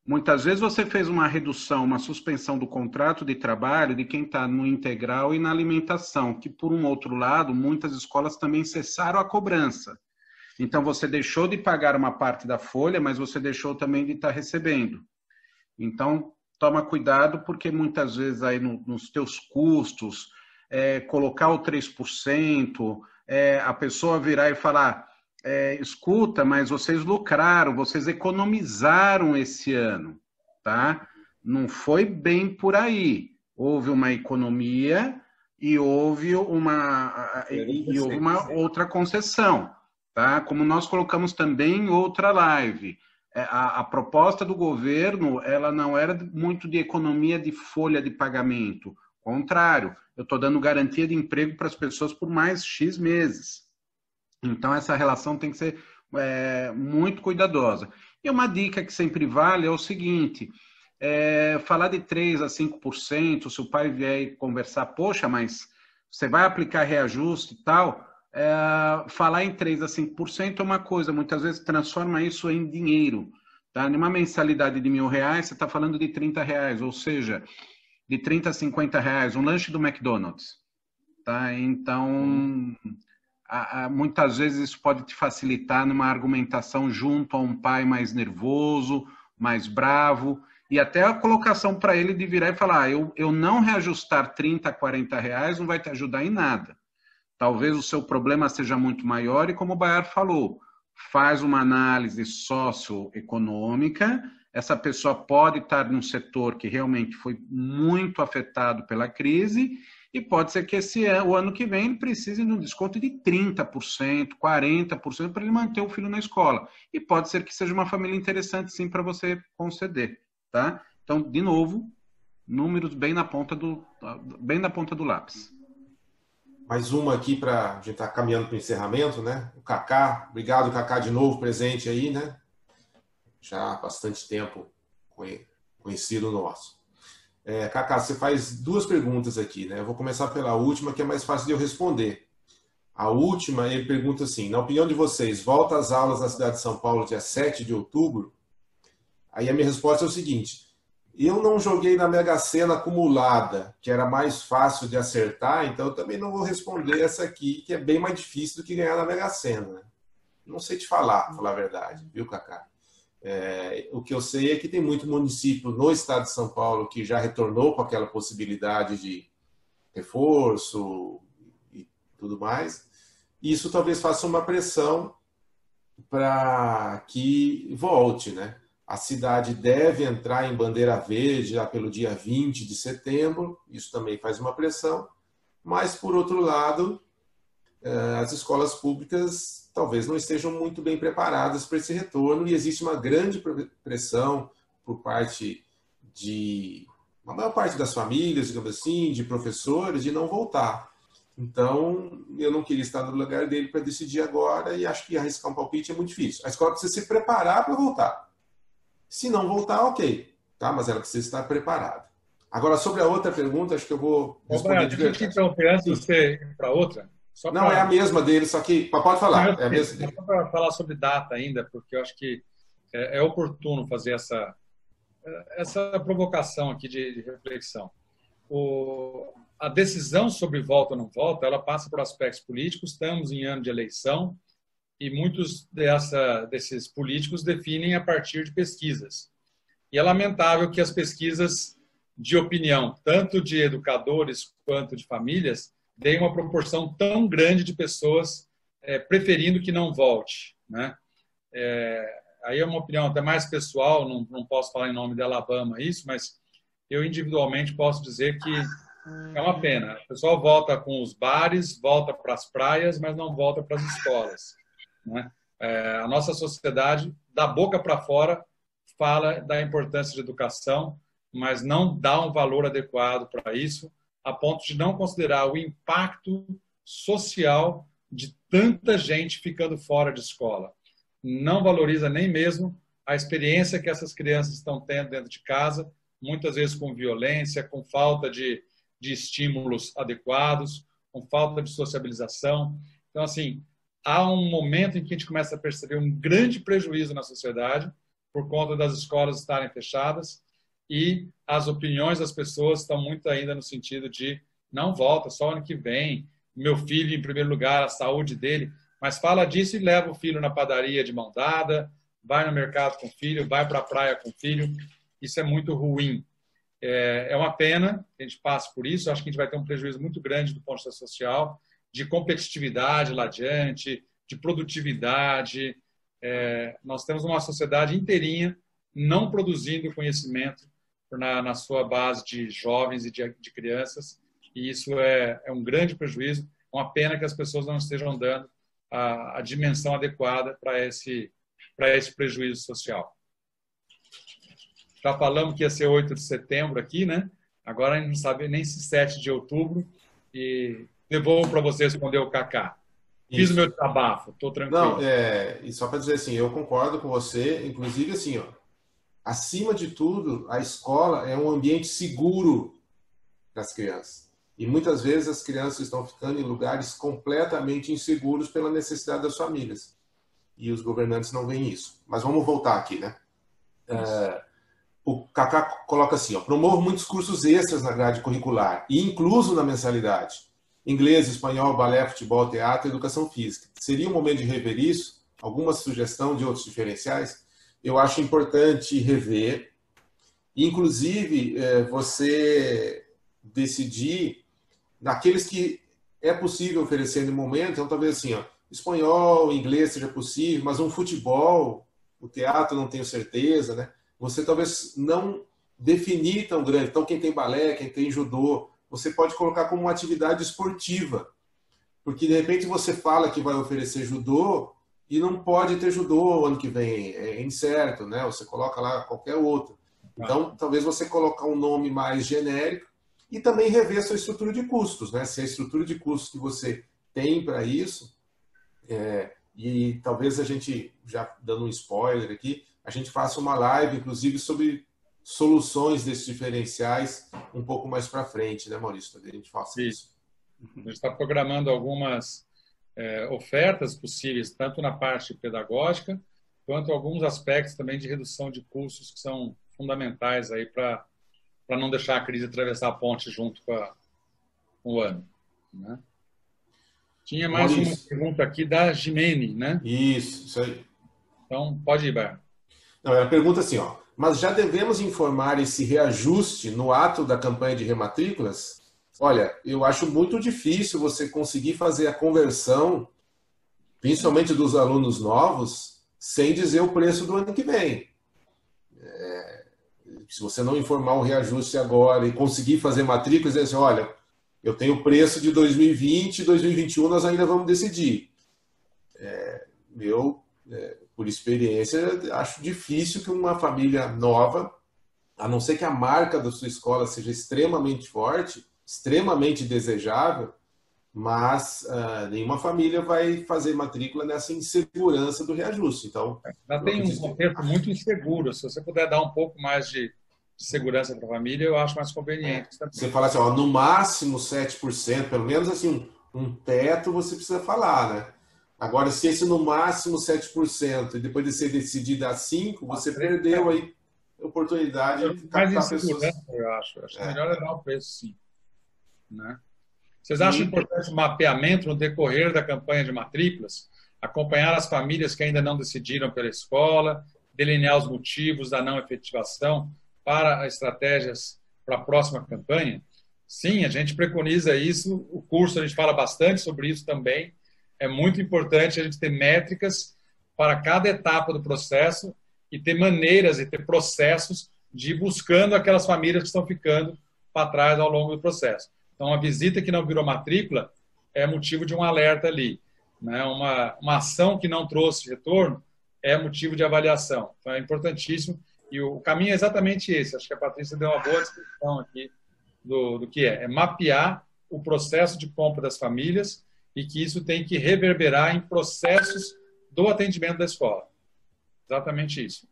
Muitas vezes você fez uma redução, uma suspensão do contrato de trabalho de quem está no integral e na alimentação, que, por um outro lado, muitas escolas também cessaram a cobrança. Então, você deixou de pagar uma parte da folha, mas você deixou também de estar recebendo. Então, toma cuidado, porque muitas vezes aí nos teus custos, colocar o 3%, a pessoa virar e falar, escuta, mas vocês lucraram, vocês economizaram esse ano, tá? Não foi bem por aí. Houve uma economia e houve uma outra concessão, tá? Como nós colocamos também em outra live. A proposta do governo, ela não era muito de economia de folha de pagamento. Ao contrário, eu estou dando garantia de emprego para as pessoas por mais X meses. Então, essa relação tem que ser muito cuidadosa. E uma dica que sempre vale é o seguinte, falar de 3% a 5%, se o pai vier e conversar, poxa, mas você vai aplicar reajuste e tal, falar em 3% a 5% é uma coisa, muitas vezes transforma isso em dinheiro. Tá? Numa mensalidade de R$1.000, você está falando de R$30, ou seja, de 30 a 50 reais, um lanche do McDonald's. Tá? Então, muitas vezes isso pode te facilitar numa argumentação junto a um pai mais nervoso, mais bravo, e até a colocação para ele de virar e falar, eu não reajustar 30 a 40 reais não vai te ajudar em nada. Talvez o seu problema seja muito maior e, como o Baiar falou, faz uma análise socioeconômica, essa pessoa pode estar num setor que realmente foi muito afetado pela crise e pode ser que o ano que vem ele precise de um desconto de 30%, 40% para ele manter o filho na escola. E pode ser que seja uma família interessante sim para você conceder, tá? Então, de novo, números bem na ponta do lápis. Mais uma aqui para a gente estar caminhando para o encerramento, né? O Cacá, obrigado, Cacá, de novo presente aí, né? Já há bastante tempo conhecido nosso. Cacá, você faz 2 perguntas aqui, né? Eu vou começar pela última, que é mais fácil de eu responder. A última, ele pergunta assim, na opinião de vocês, volta às aulas na cidade de São Paulo dia 7 de outubro? Aí a minha resposta é o seguinte, Eu não joguei na Mega Sena acumulada, que era mais fácil de acertar, então eu também não vou responder essa aqui, que é bem mais difícil do que ganhar na Mega Sena. Não sei te falar a verdade, viu, Cacá? O que eu sei é que tem muito município no estado de São Paulo que já retornou com aquela possibilidade de reforço e tudo mais. E isso talvez faça uma pressão para que volte, né? A cidade deve entrar em bandeira verde lá pelo dia 20 de setembro, isso também faz uma pressão, mas, por outro lado, as escolas públicas talvez não estejam muito bem preparadas para esse retorno e existe uma grande pressão por parte de a maior parte das famílias, digamos assim, de professores, de não voltar. Então, eu não queria estar no lugar dele para decidir agora e acho que arriscar um palpite é muito difícil. A escola precisa se preparar para voltar. Se não voltar, ok, tá? Mas ela precisa estar preparada. Agora, sobre a outra pergunta, acho que eu vou responder de verdade. Então, antes de você ir para outra... Não, é a mesma dele, só que... Pode falar, é a mesma dele. Só para falar sobre data ainda, porque eu acho que é oportuno fazer essa provocação aqui de reflexão. A decisão sobre volta ou não volta, ela passa por aspectos políticos, estamos em ano de eleição, e muitos desses políticos definem a partir de pesquisas. E é lamentável que as pesquisas de opinião, tanto de educadores quanto de famílias, deem uma proporção tão grande de pessoas preferindo que não volte, né? Aí é uma opinião até mais pessoal, não posso falar em nome da Alabama isso, mas eu individualmente posso dizer que é uma pena. O pessoal volta com os bares, volta para as praias, mas não volta para as escolas, né? A nossa sociedade, da boca para fora, fala da importância de educação, mas não dá um valor adequado para isso, a ponto de não considerar o impacto social de tanta gente ficando fora de escola. Não valoriza nem mesmo a experiência que essas crianças estão tendo dentro de casa, muitas vezes com violência, com falta de estímulos adequados, com falta de sociabilização. Então, assim, há um momento em que a gente começa a perceber um grande prejuízo na sociedade por conta das escolas estarem fechadas e as opiniões das pessoas estão muito ainda no sentido de não volta, só ano que vem, meu filho em primeiro lugar, a saúde dele, mas fala disso e leva o filho na padaria de mão dada, vai no mercado com o filho, vai para a praia com o filho. Isso é muito ruim. É uma pena que a gente passe por isso. Acho que a gente vai ter um prejuízo muito grande do ponto de vista social, de competitividade lá adiante, de produtividade. Nós temos uma sociedade inteirinha não produzindo conhecimento na sua base de jovens e de crianças, e isso é um grande prejuízo. É uma pena que as pessoas não estejam dando a dimensão adequada para esse prejuízo social. Já falamos que ia ser 8 de setembro aqui, né? Agora a gente não sabe nem se 7 de outubro. E devolvo para você responder o Cacá. Fiz o meu desabafo, estou tranquilo. Não, e só para dizer assim, eu concordo com você, inclusive assim, ó, acima de tudo, a escola é um ambiente seguro para as crianças. E muitas vezes as crianças estão ficando em lugares completamente inseguros pela necessidade das famílias. E os governantes não veem isso. Mas vamos voltar aqui, né? O Cacá coloca assim, ó, promove muitos cursos extras na grade curricular e incluso na mensalidade. Inglês, espanhol, balé, futebol, teatro, educação física. Seria um momento de rever isso? Alguma sugestão de outros diferenciais? Eu acho importante rever. Inclusive, você decidir naqueles que é possível oferecer no momento. Então, talvez assim, ó, espanhol, inglês seja possível, mas um futebol, o teatro não tenho certeza, né? Você talvez não definir tão grande. Então, quem tem balé, quem tem judô, você pode colocar como uma atividade esportiva. Porque, de repente, você fala que vai oferecer judô e não pode ter judô ano que vem. É incerto, né? Você coloca lá qualquer outro. Então, talvez você colocar um nome mais genérico e também rever a sua estrutura de custos, né? Se a estrutura de custos que você tem para isso, e talvez a gente, já dando um spoiler aqui, a gente faça uma live, inclusive, sobre soluções desses diferenciais um pouco mais para frente, né, Maurício? A gente faça isso. A gente está programando algumas ofertas possíveis, tanto na parte pedagógica, quanto alguns aspectos também de redução de custos que são fundamentais aí para não deixar a crise atravessar a ponte junto com o ano, né? Tinha mais uma pergunta aqui da Gimene, né? Isso aí. Então, pode ir, Baer. Não, ela pergunta assim, ó, mas já devemos informar esse reajuste no ato da campanha de rematrículas? Olha, eu acho muito difícil você conseguir fazer a conversão, principalmente dos alunos novos, sem dizer o preço do ano que vem. Se você não informar o reajuste agora e conseguir fazer matrículas, dizer assim, olha, eu tenho o preço de 2020, 2021 nós ainda vamos decidir. Por experiência, acho difícil que uma família nova, a não ser que a marca da sua escola seja extremamente forte, extremamente desejável, mas nenhuma família vai fazer matrícula nessa insegurança do reajuste. Então, já tem um contexto muito inseguro. Se você puder dar um pouco mais de segurança para a família, eu acho mais conveniente. Você fala assim, ó, no máximo 7%, pelo menos assim, um teto você precisa falar, né? Agora, se esse no máximo 7% e depois de ser decidido a 5%, você perdeu aí a oportunidade de captar pessoas. Eu acho que melhor é dar o preço, sim. Né? Vocês acham importante o mapeamento no decorrer da campanha de matrículas? Acompanhar as famílias que ainda não decidiram pela escola, delinear os motivos da não efetivação para estratégias para a próxima campanha? Sim, a gente preconiza isso, o curso a gente fala bastante sobre isso também. É muito importante a gente ter métricas para cada etapa do processo e ter maneiras e ter processos de ir buscando aquelas famílias que estão ficando para trás ao longo do processo. Então, a visita que não virou matrícula é motivo de um alerta ali, né? Uma ação que não trouxe retorno é motivo de avaliação. Então, é importantíssimo. E o caminho é exatamente esse. Acho que a Patrícia deu uma boa descrição aqui do que é. É mapear o processo de compra das famílias e que isso tem que reverberar em processos do atendimento da escola. Exatamente isso.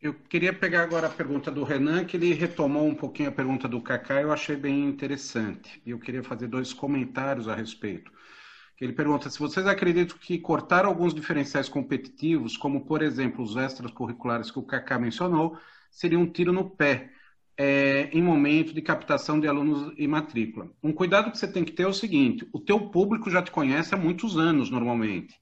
Eu queria pegar agora a pergunta do Renan, que ele retomou um pouquinho a pergunta do Cacá, eu achei bem interessante. E eu queria fazer 2 comentários a respeito. Ele pergunta se vocês acreditam que cortar alguns diferenciais competitivos, como, por exemplo, os extracurriculares que o Cacá mencionou, seria um tiro no pé em momento de captação de alunos e matrícula. Um cuidado que você tem que ter é o seguinte, o teu público já te conhece há muitos anos, normalmente.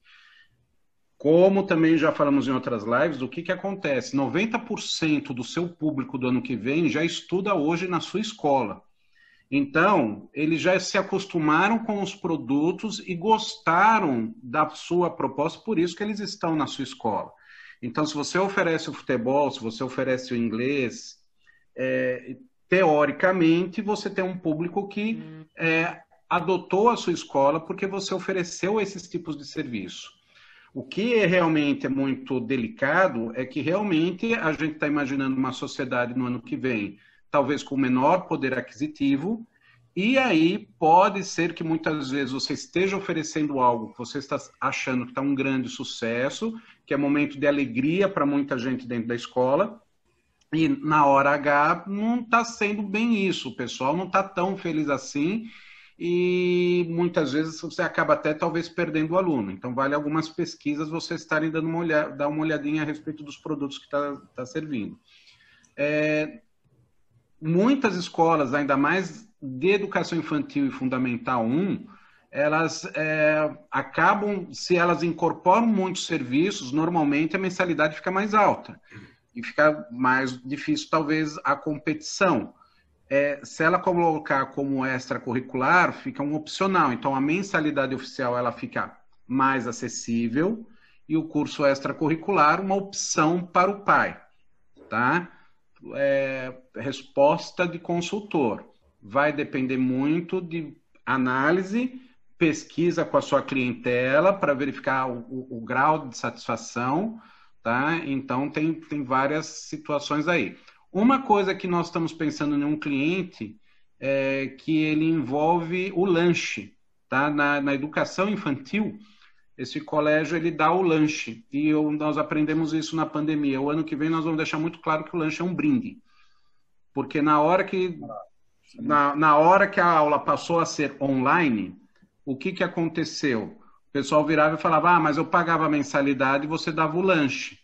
Como também já falamos em outras lives, o que acontece? 90% do seu público do ano que vem já estuda hoje na sua escola. Então, eles já se acostumaram com os produtos e gostaram da sua proposta, por isso que eles estão na sua escola. Então, se você oferece o futebol, se você oferece o inglês, teoricamente, você tem um público que adotou a sua escola porque você ofereceu esses tipos de serviço. O que realmente é muito delicado é que realmente a gente está imaginando uma sociedade no ano que vem, talvez com menor poder aquisitivo, e aí pode ser que muitas vezes você esteja oferecendo algo que você está achando que está um grande sucesso, que é momento de alegria para muita gente dentro da escola, e na hora H não está sendo bem isso, o pessoal não está tão feliz assim, e muitas vezes você acaba até talvez perdendo o aluno. Então vale algumas pesquisas você estarem dando dar uma olhadinha a respeito dos produtos que está servindo. Muitas escolas, ainda mais de educação infantil e fundamental 1, elas acabam, se elas incorporam muitos serviços, normalmente a mensalidade fica mais alta e fica mais difícil talvez a competição. Se ela colocar como extracurricular, fica um opcional. Então, a mensalidade oficial ela fica mais acessível e o curso extracurricular uma opção para o pai. Tá? Resposta de consultor. Vai depender muito de análise, pesquisa com a sua clientela para verificar o grau de satisfação. Tá? Então, tem várias situações aí. Uma coisa que nós estamos pensando em um cliente é que ele envolve o lanche. Tá? Na educação infantil, esse colégio ele dá o lanche. E nós aprendemos isso na pandemia. O ano que vem nós vamos deixar muito claro que o lanche é um brinde. Porque na hora que a aula passou a ser online, o que aconteceu? O pessoal virava e falava, mas eu pagava a mensalidade e você dava o lanche.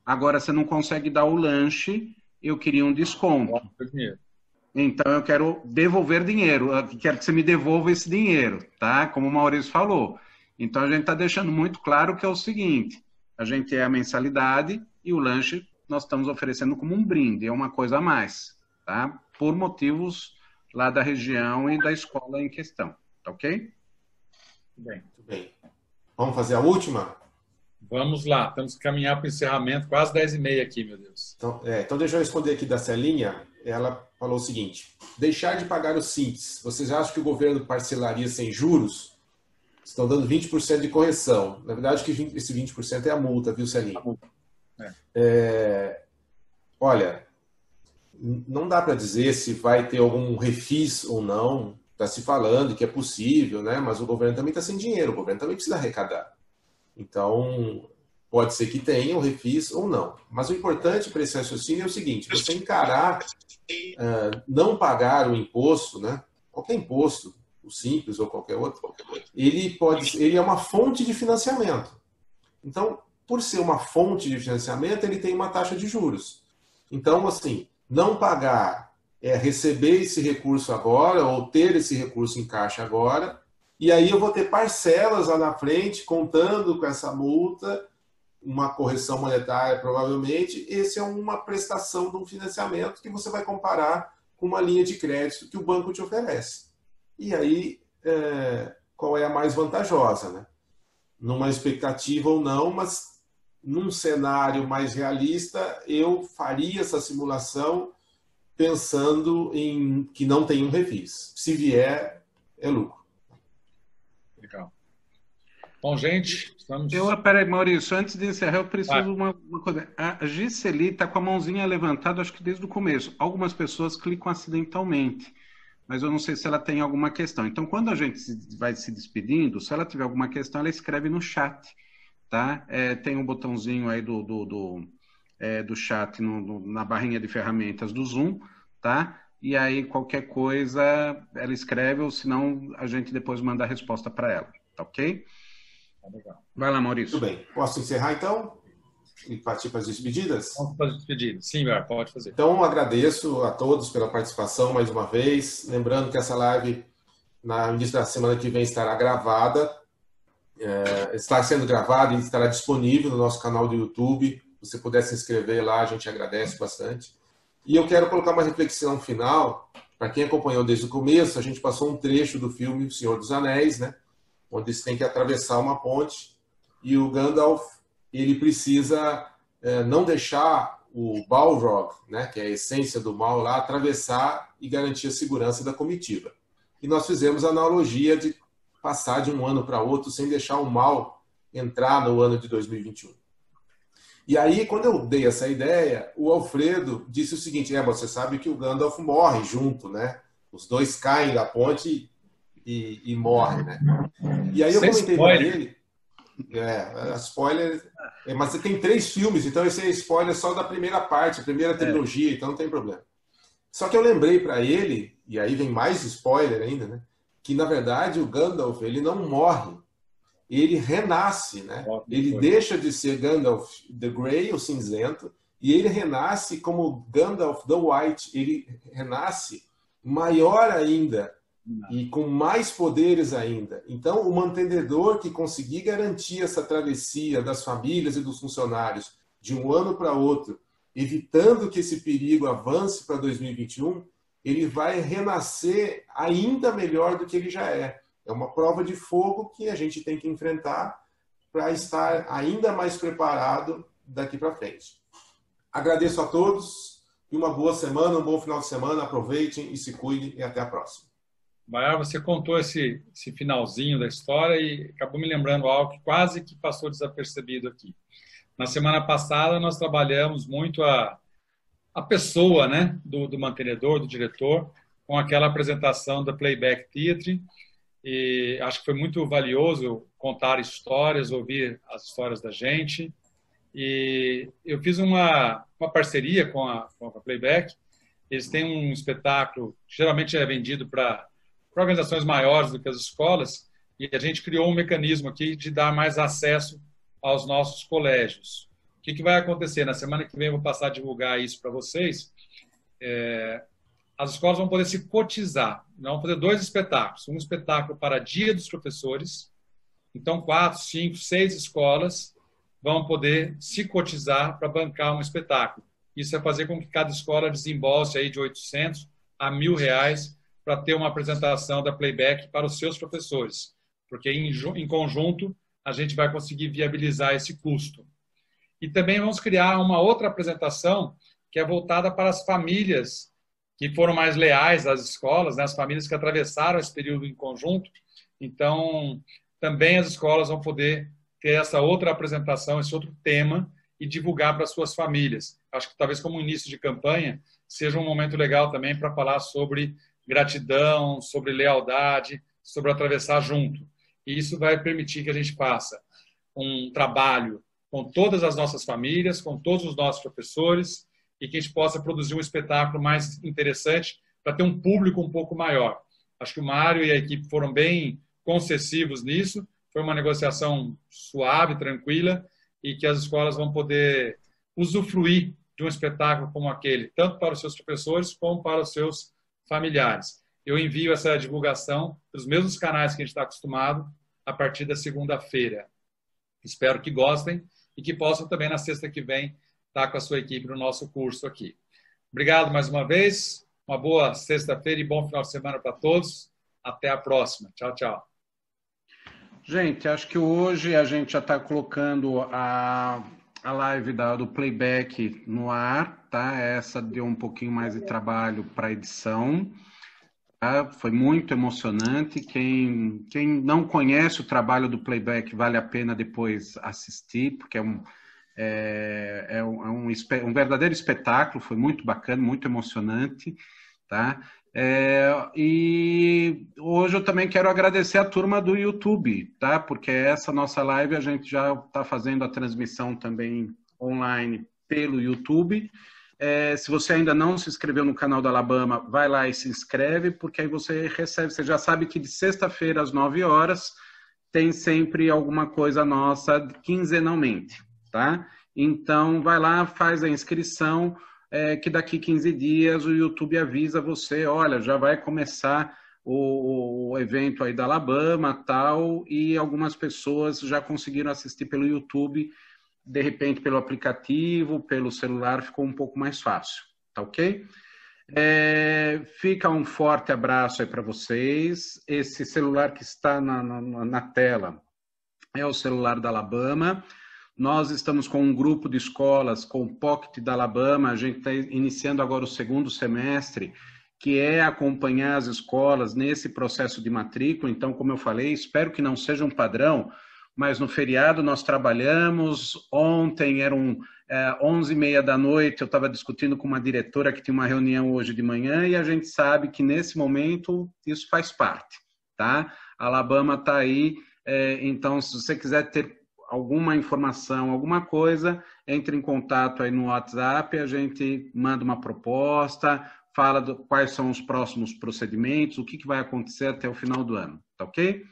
Agora você não consegue dar o lanche eu queria um desconto. Então, eu quero devolver dinheiro, eu quero que você me devolva esse dinheiro, tá? Como o Maurício falou. Então, a gente está deixando muito claro que é o seguinte, a gente é a mensalidade e o lanche nós estamos oferecendo como um brinde, é uma coisa a mais, tá? Por motivos lá da região e da escola em questão, tá ok? Muito bem. Vamos fazer a última? Vamos lá, temos que caminhar para o encerramento, quase 10h30 aqui, meu Deus. Então deixa eu responder aqui da Celinha. Ela falou o seguinte: deixar de pagar o Simples. Vocês acham que o governo parcelaria sem juros? Estão dando 20% de correção. Na verdade, esse 20% é a multa, viu, Celinha? Olha, não dá para dizer se vai ter algum refis ou não. Está se falando que é possível, né? Mas o governo também está sem dinheiro, o governo também precisa arrecadar. Então, pode ser que tenha o refis ou não. Mas o importante para esse raciocínio é o seguinte: você encarar, não pagar o imposto, né? Qualquer imposto, o Simples ou qualquer outro, ele é uma fonte de financiamento. Então, por ser uma fonte de financiamento, ele tem uma taxa de juros. Então, assim, não pagar é receber esse recurso agora ou ter esse recurso em caixa agora, e aí eu vou ter parcelas lá na frente, contando com essa multa, uma correção monetária provavelmente. Esse é uma prestação de um financiamento que você vai comparar com uma linha de crédito que o banco te oferece. E aí, qual é a mais vantajosa, né? Numa expectativa ou não, mas num cenário mais realista, eu faria essa simulação pensando em que não tem um refis. Se vier, é lucro. Legal. Bom, gente, estamos... Peraí, Maurício, antes de encerrar, eu preciso de uma coisa. A Giseli está com a mãozinha levantada, acho que desde o começo. Algumas pessoas clicam acidentalmente, mas eu não sei se ela tem alguma questão. Então, quando a gente vai se despedindo, se ela tiver alguma questão, ela escreve no chat, tá? Tem um botãozinho aí do chat na barrinha de ferramentas do Zoom, tá? E aí, qualquer coisa, ela escreve, ou senão a gente depois manda a resposta para ela, tá ok? Legal. Vai lá, Maurício. Tudo bem. Posso encerrar, então? E partir para as despedidas? Vamos para as despedidas. Sim, pode fazer. Então, agradeço a todos pela participação mais uma vez. Lembrando que essa live, no início da semana que vem, estará gravada. Está sendo gravada e estará disponível no nosso canal do YouTube. Se você puder se inscrever lá, a gente agradece bastante. E eu quero colocar uma reflexão final. Para quem acompanhou desde o começo, a gente passou um trecho do filme O Senhor dos Anéis, né? Onde se tem que atravessar uma ponte e o Gandalf ele precisa não deixar o Balrog, né, que é a essência do mal lá, atravessar e garantir a segurança da comitiva. E nós fizemos a analogia de passar de um ano para outro sem deixar o mal entrar no ano de 2021. E aí, quando eu dei essa ideia, o Alfredo disse o seguinte: você sabe que o Gandalf morre junto, né? Os dois caem da ponte e morrem, né? E aí eu comentei para ele... spoiler... mas você tem 3 filmes, então esse é spoiler só da primeira parte, a primeira trilogia, então não tem problema. Só que eu lembrei para ele, e aí vem mais spoiler ainda, né? Que na verdade o Gandalf, ele não morre, ele renasce, né? Ele deixa de ser Gandalf the Grey, o cinzento, e ele renasce como Gandalf the White, ele renasce maior ainda, e com mais poderes ainda. Então, o mantenedor que conseguir garantir essa travessia das famílias e dos funcionários de um ano para outro, evitando que esse perigo avance para 2021, ele vai renascer ainda melhor do que ele já é. É uma prova de fogo que a gente tem que enfrentar para estar ainda mais preparado daqui para frente. Agradeço a todos e uma boa semana, um bom final de semana. Aproveitem e se cuidem e até a próxima. Baiar, você contou esse finalzinho da história e acabou me lembrando algo que quase que passou desapercebido aqui. Na semana passada, nós trabalhamos muito a pessoa, né, do mantenedor, do diretor, com aquela apresentação da Playback Theatre, e acho que foi muito valioso contar histórias, ouvir as histórias da gente. E eu fiz uma parceria com a Playback. Eles têm um espetáculo que geralmente é vendido para organizações maiores do que as escolas, e a gente criou um mecanismo aqui de dar mais acesso aos nossos colégios. O que vai acontecer? Na semana que vem eu vou passar a divulgar isso para vocês. As escolas vão poder se cotizar. Nós vamos fazer 2 espetáculos. Um espetáculo para Dia dos Professores. Então, 4, 5, 6 escolas vão poder se cotizar para bancar um espetáculo. Isso é fazer com que cada escola desembolse aí de R$800 a R$1.000 para ter uma apresentação da Playback para os seus professores. Porque, em conjunto, a gente vai conseguir viabilizar esse custo. E também vamos criar uma outra apresentação que é voltada para as famílias que foram mais leais às escolas, né? As famílias que atravessaram esse período em conjunto. Então, também as escolas vão poder ter essa outra apresentação, esse outro tema e divulgar para as suas famílias. Acho que talvez como início de campanha seja um momento legal também para falar sobre gratidão, sobre lealdade, sobre atravessar junto. E isso vai permitir que a gente faça um trabalho com todas as nossas famílias, com todos os nossos professores, e que a gente possa produzir um espetáculo mais interessante para ter um público um pouco maior. Acho que o Mário e a equipe foram bem concessivos nisso, foi uma negociação suave, tranquila, e que as escolas vão poder usufruir de um espetáculo como aquele, tanto para os seus professores como para os seus familiares. Eu envio essa divulgação pelos mesmos canais que a gente está acostumado a partir da segunda-feira. Espero que gostem e que possam também, na sexta que vem, estar com a sua equipe no nosso curso aqui. Obrigado mais uma vez, uma boa sexta-feira e bom final de semana para todos. Até a próxima. Tchau, tchau. Gente, acho que hoje a gente já está colocando a live do Playback no ar, tá? Essa deu um pouquinho mais de trabalho para a edição. Tá? Foi muito emocionante. Quem não conhece o trabalho do Playback, vale a pena depois assistir, porque é um verdadeiro espetáculo, foi muito bacana, muito emocionante, tá? E hoje eu também quero agradecer a turma do YouTube, tá? Porque essa nossa live a gente já está fazendo a transmissão também online pelo YouTube. Se você ainda não se inscreveu no canal da Alabama, vai lá e se inscreve, porque aí você recebe, você já sabe que de sexta-feira às 9 horas tem sempre alguma coisa nossa quinzenalmente, tá? Então vai lá, faz a inscrição, que daqui 15 dias o YouTube avisa você, olha, já vai começar o evento aí da Alabama, tal, e algumas pessoas já conseguiram assistir pelo YouTube. De repente, pelo aplicativo, pelo celular, ficou um pouco mais fácil, tá ok? Fica um forte abraço aí para vocês. Esse celular que está na tela é o celular da Alabama. Nós estamos com um grupo de escolas, com o Pocket da Alabama. A gente está iniciando agora o 2º semestre, que é acompanhar as escolas nesse processo de matrícula. Então, como eu falei, espero que não seja um padrão, mas no feriado nós trabalhamos. Ontem eram 11h30 da noite, eu estava discutindo com uma diretora que tinha uma reunião hoje de manhã, e a gente sabe que nesse momento isso faz parte, tá? A Alabama está aí, então se você quiser ter alguma informação, alguma coisa, entre em contato aí no WhatsApp, a gente manda uma proposta, fala quais são os próximos procedimentos, o que vai acontecer até o final do ano, tá ok?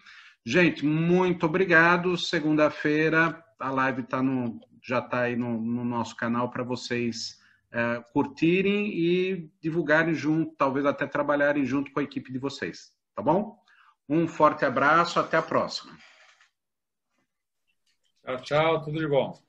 Gente, muito obrigado. Segunda-feira a live já está aí no nosso canal para vocês curtirem e divulgarem junto, talvez até trabalharem junto com a equipe de vocês, tá bom? Um forte abraço, até a próxima. Tchau, tchau, tudo de bom.